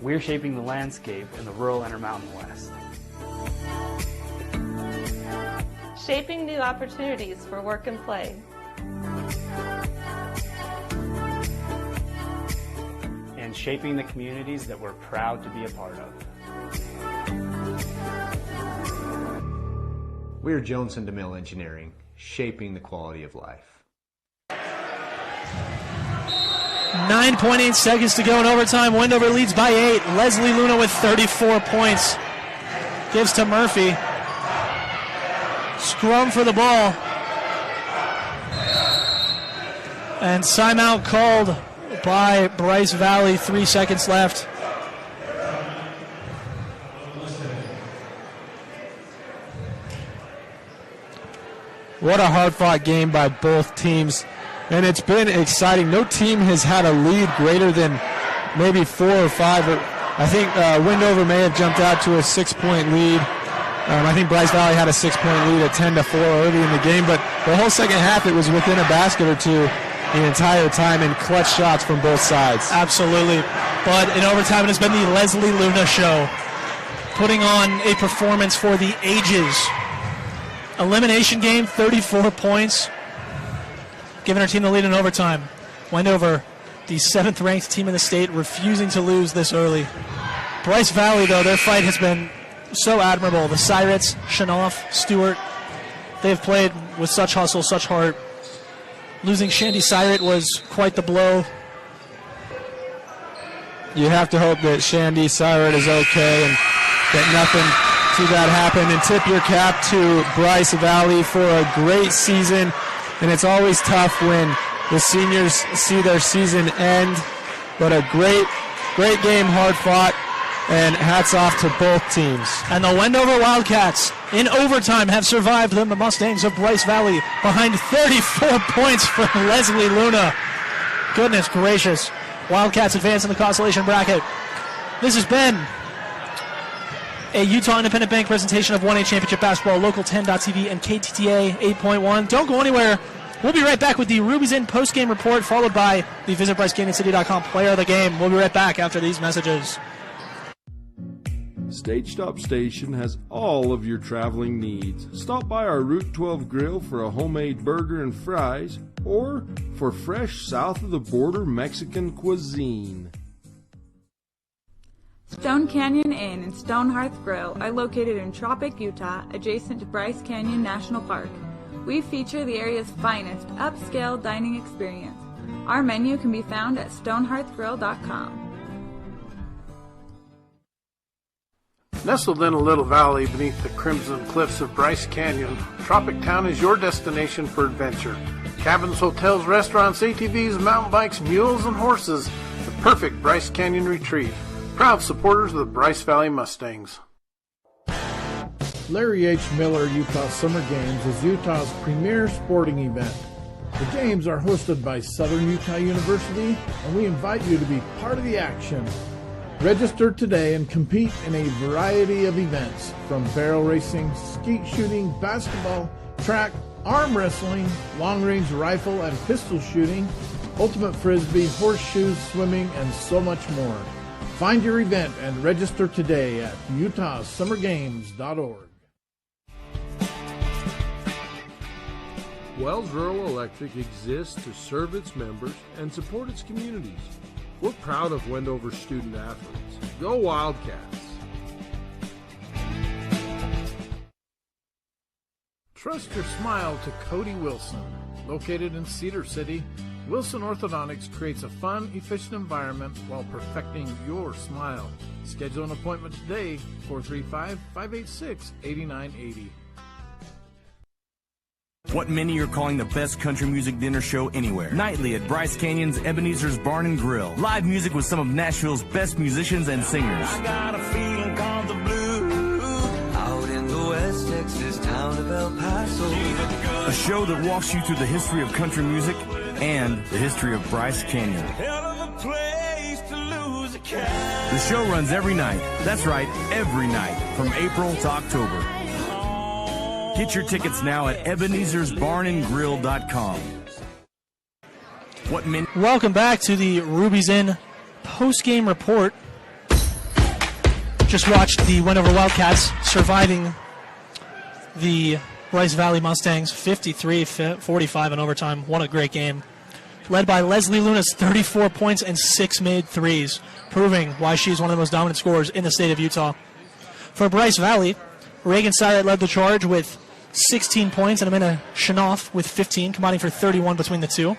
We're shaping the landscape in the rural Intermountain West. Shaping new opportunities for work and play. And shaping the communities that we're proud to be a part of. We're Jones & DeMille Engineering, shaping the quality of life. 9.8 seconds to go in overtime. Wendover leads by 8. Leslie Luna with 34 points. Gives to Murphy. Scrum for the ball. And timeout called by Bryce Valley. 3 seconds left. What a hard-fought game by both teams. And it's been exciting. No team has had a lead greater than maybe 4 or 5. I think Wendover may have jumped out to a 6-point lead. I think Bryce Valley had a 6-point lead at 10-4 early in the game. But the whole second half, it was within a basket or two the entire time, and clutch shots from both sides. Absolutely. But in overtime, it has been the Leslie Luna show, putting on a performance for the ages. Elimination game, 34 points. Giving our team the lead in overtime. Wendover, the 7th-ranked team in the state, refusing to lose this early. Bryce Valley, though, their fight has been so admirable. The Sirets, Shanoff, Stewart, they've played with such hustle, such heart. Losing Shandy Siret was quite the blow. You have to hope that Shandy Siret is okay and that nothing too bad happened. And tip your cap to Bryce Valley for a great season. And it's always tough when the seniors see their season end. But a great game, hard fought, and hats off to both teams. And the Wendover Wildcats in overtime have survived the Mustangs of Bryce Valley behind 34 points from Leslie Luna. Goodness gracious. Wildcats advance in the Consolation bracket. This has been a Utah Independent Bank presentation of 1A Championship Basketball, Local 10.tv and KTTA 8.1. Don't go anywhere. We'll be right back with the Ruby's Inn post-game report, followed by the Visit BryceCanyonCity.com player of the game. We'll be right back after these messages. Stage Stop Station has all of your traveling needs. Stop by our Route 12 grill for a homemade burger and fries, or for fresh south-of-the-border Mexican cuisine. Stone Canyon Inn and Stone Hearth Grill are located in Tropic, Utah, adjacent to Bryce Canyon National Park. We feature the area's finest upscale dining experience. Our menu can be found at stonehearthgrill.com. Nestled in a little valley beneath the crimson cliffs of Bryce Canyon, Tropic Town is your destination for adventure. Cabins, hotels, restaurants, ATVs, mountain bikes, mules, and horses. The perfect Bryce Canyon retreat. Proud supporters of the Bryce Valley Mustangs. Larry H. Miller Utah Summer Games is Utah's premier sporting event. The games are hosted by Southern Utah University, and we invite you to be part of the action. Register today and compete in a variety of events, from barrel racing, skeet shooting, basketball, track, arm wrestling, long-range rifle and pistol shooting, ultimate frisbee, horseshoes, swimming, and so much more. Find your event and register today at utahsummergames.org. Wells Rural Electric exists to serve its members and support its communities. We're proud of Wendover student athletes. Go Wildcats! Trust your smile to Cody Wilson. Located in Cedar City, Wilson Orthodontics creates a fun, efficient environment while perfecting your smile. Schedule an appointment today, 435-586-8980. What many are calling the best country music dinner show anywhere. Nightly at Bryce Canyon's Ebenezer's Barn and Grill. Live music with some of Nashville's best musicians and singers. I got a feeling called the blues. Out in the West Texas town of El Paso. A show that walks you through the history of country music and the history of Bryce Canyon. Hell of a place to lose a cat. The show runs every night. That's right, every night, from April to October. Get your tickets now at EbenezersBarnandGrill.com. Welcome back to the Ruby's Inn post-game report. Just watched the Wendover Wildcats surviving the Rice Valley Mustangs 53-45 in overtime. What a great game. Led by Leslie Luna's 34 points and 6 made threes, proving why she's one of the most dominant scorers in the state of Utah. For Bryce Valley, Reagan Syrett led the charge with 16 points, and Amanda Shanoff with 15, combining for 31 between the two.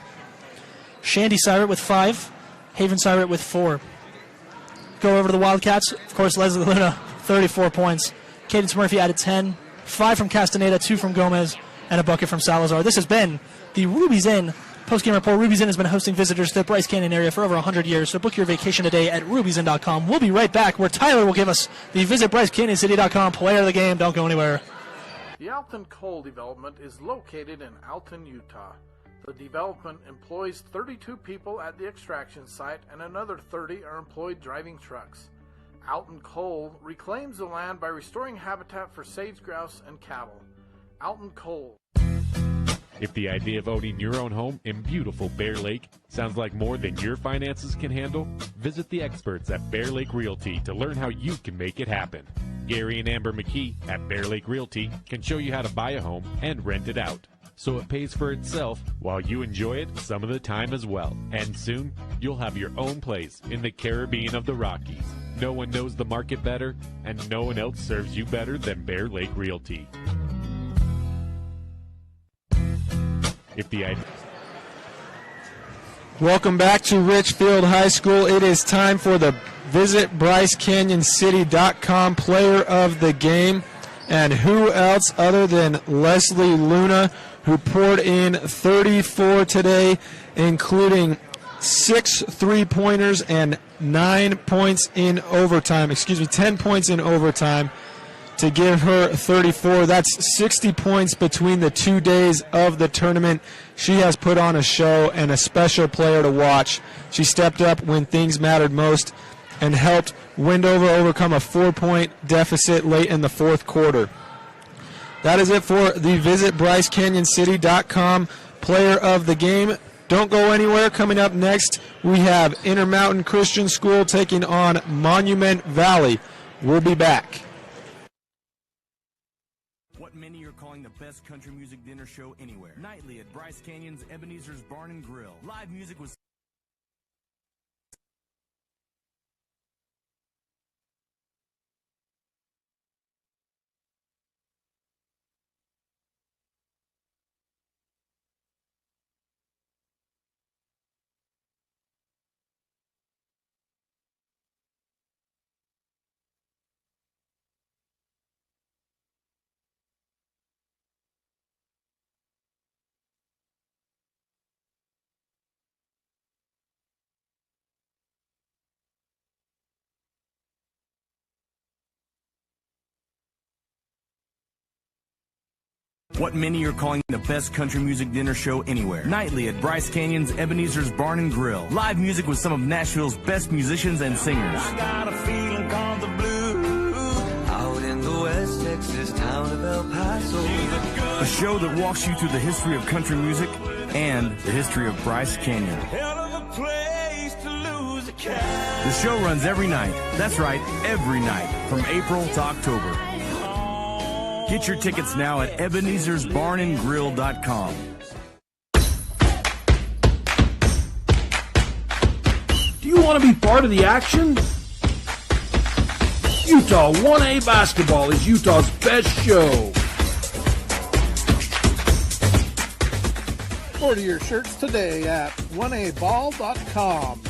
Shandy Syrett with 5, Haven Syrett with 4. Go over to the Wildcats. Of course, Leslie Luna, 34 points. Cadence Murphy added 10, 5 from Castaneda, 2 from Gomez, and a bucket from Salazar. This has been the Ruby's Inn post-game report. Ruby's Inn has been hosting visitors to the Bryce Canyon area for over 100 years, so book your vacation today at rubysinn.com. We'll be right back, where Tyler will give us the Visit BryceCanyonCity.com player of the game. Don't go anywhere. The Alton Coal Development is located in Alton, Utah. The development employs 32 people at the extraction site, and another 30 are employed driving trucks. Alton Coal reclaims the land by restoring habitat for sage grouse and cattle. Alton Coal. If the idea of owning your own home in beautiful Bear Lake sounds like more than your finances can handle, visit the experts at Bear Lake Realty to learn how you can make it happen. Gary and Amber McKee at Bear Lake Realty can show you how to buy a home and rent it out, so it pays for itself while you enjoy it some of the time as well. And soon, you'll have your own place in the Caribbean of the Rockies. No one knows the market better, and no one else serves you better than Bear Lake Realty. Welcome back to Richfield High School. It is time for the Visit BryceCanyonCity.com player of the game. And who else other than Leslie Luna, who poured in 34 today, including 6 3-pointers and 10 points in overtime, to give her 34. That's 60 points between the 2 days of the tournament. She has put on a show and a special player to watch. She stepped up when things mattered most and helped Wendover overcome a 4-point deficit late in the fourth quarter. That is it for the Visit BryceCanyonCity.com player of the game. Don't go anywhere. Coming up next, we have Intermountain Christian School taking on Monument Valley. We'll be back. What many are calling the best country music dinner show anywhere. Nightly at Bryce Canyon's Ebenezer's Barn and Grill. Live music with what many are calling the best country music dinner show anywhere. Nightly at Bryce Canyon's Ebenezer's Barn and Grill. Live music with some of Nashville's best musicians and singers. I got a feeling called the blues. Out in the West Texas town of El Paso. A show that walks you through the history of country music and the history of Bryce Canyon. Hell of a place to lose a cat. The show runs every night. That's right, every night, from April to October. Get your tickets now at EbenezersBarnandGrill.com. Want to be part of the action? Utah 1A Basketball is Utah's best show. Order your shirts today at 1aball.com.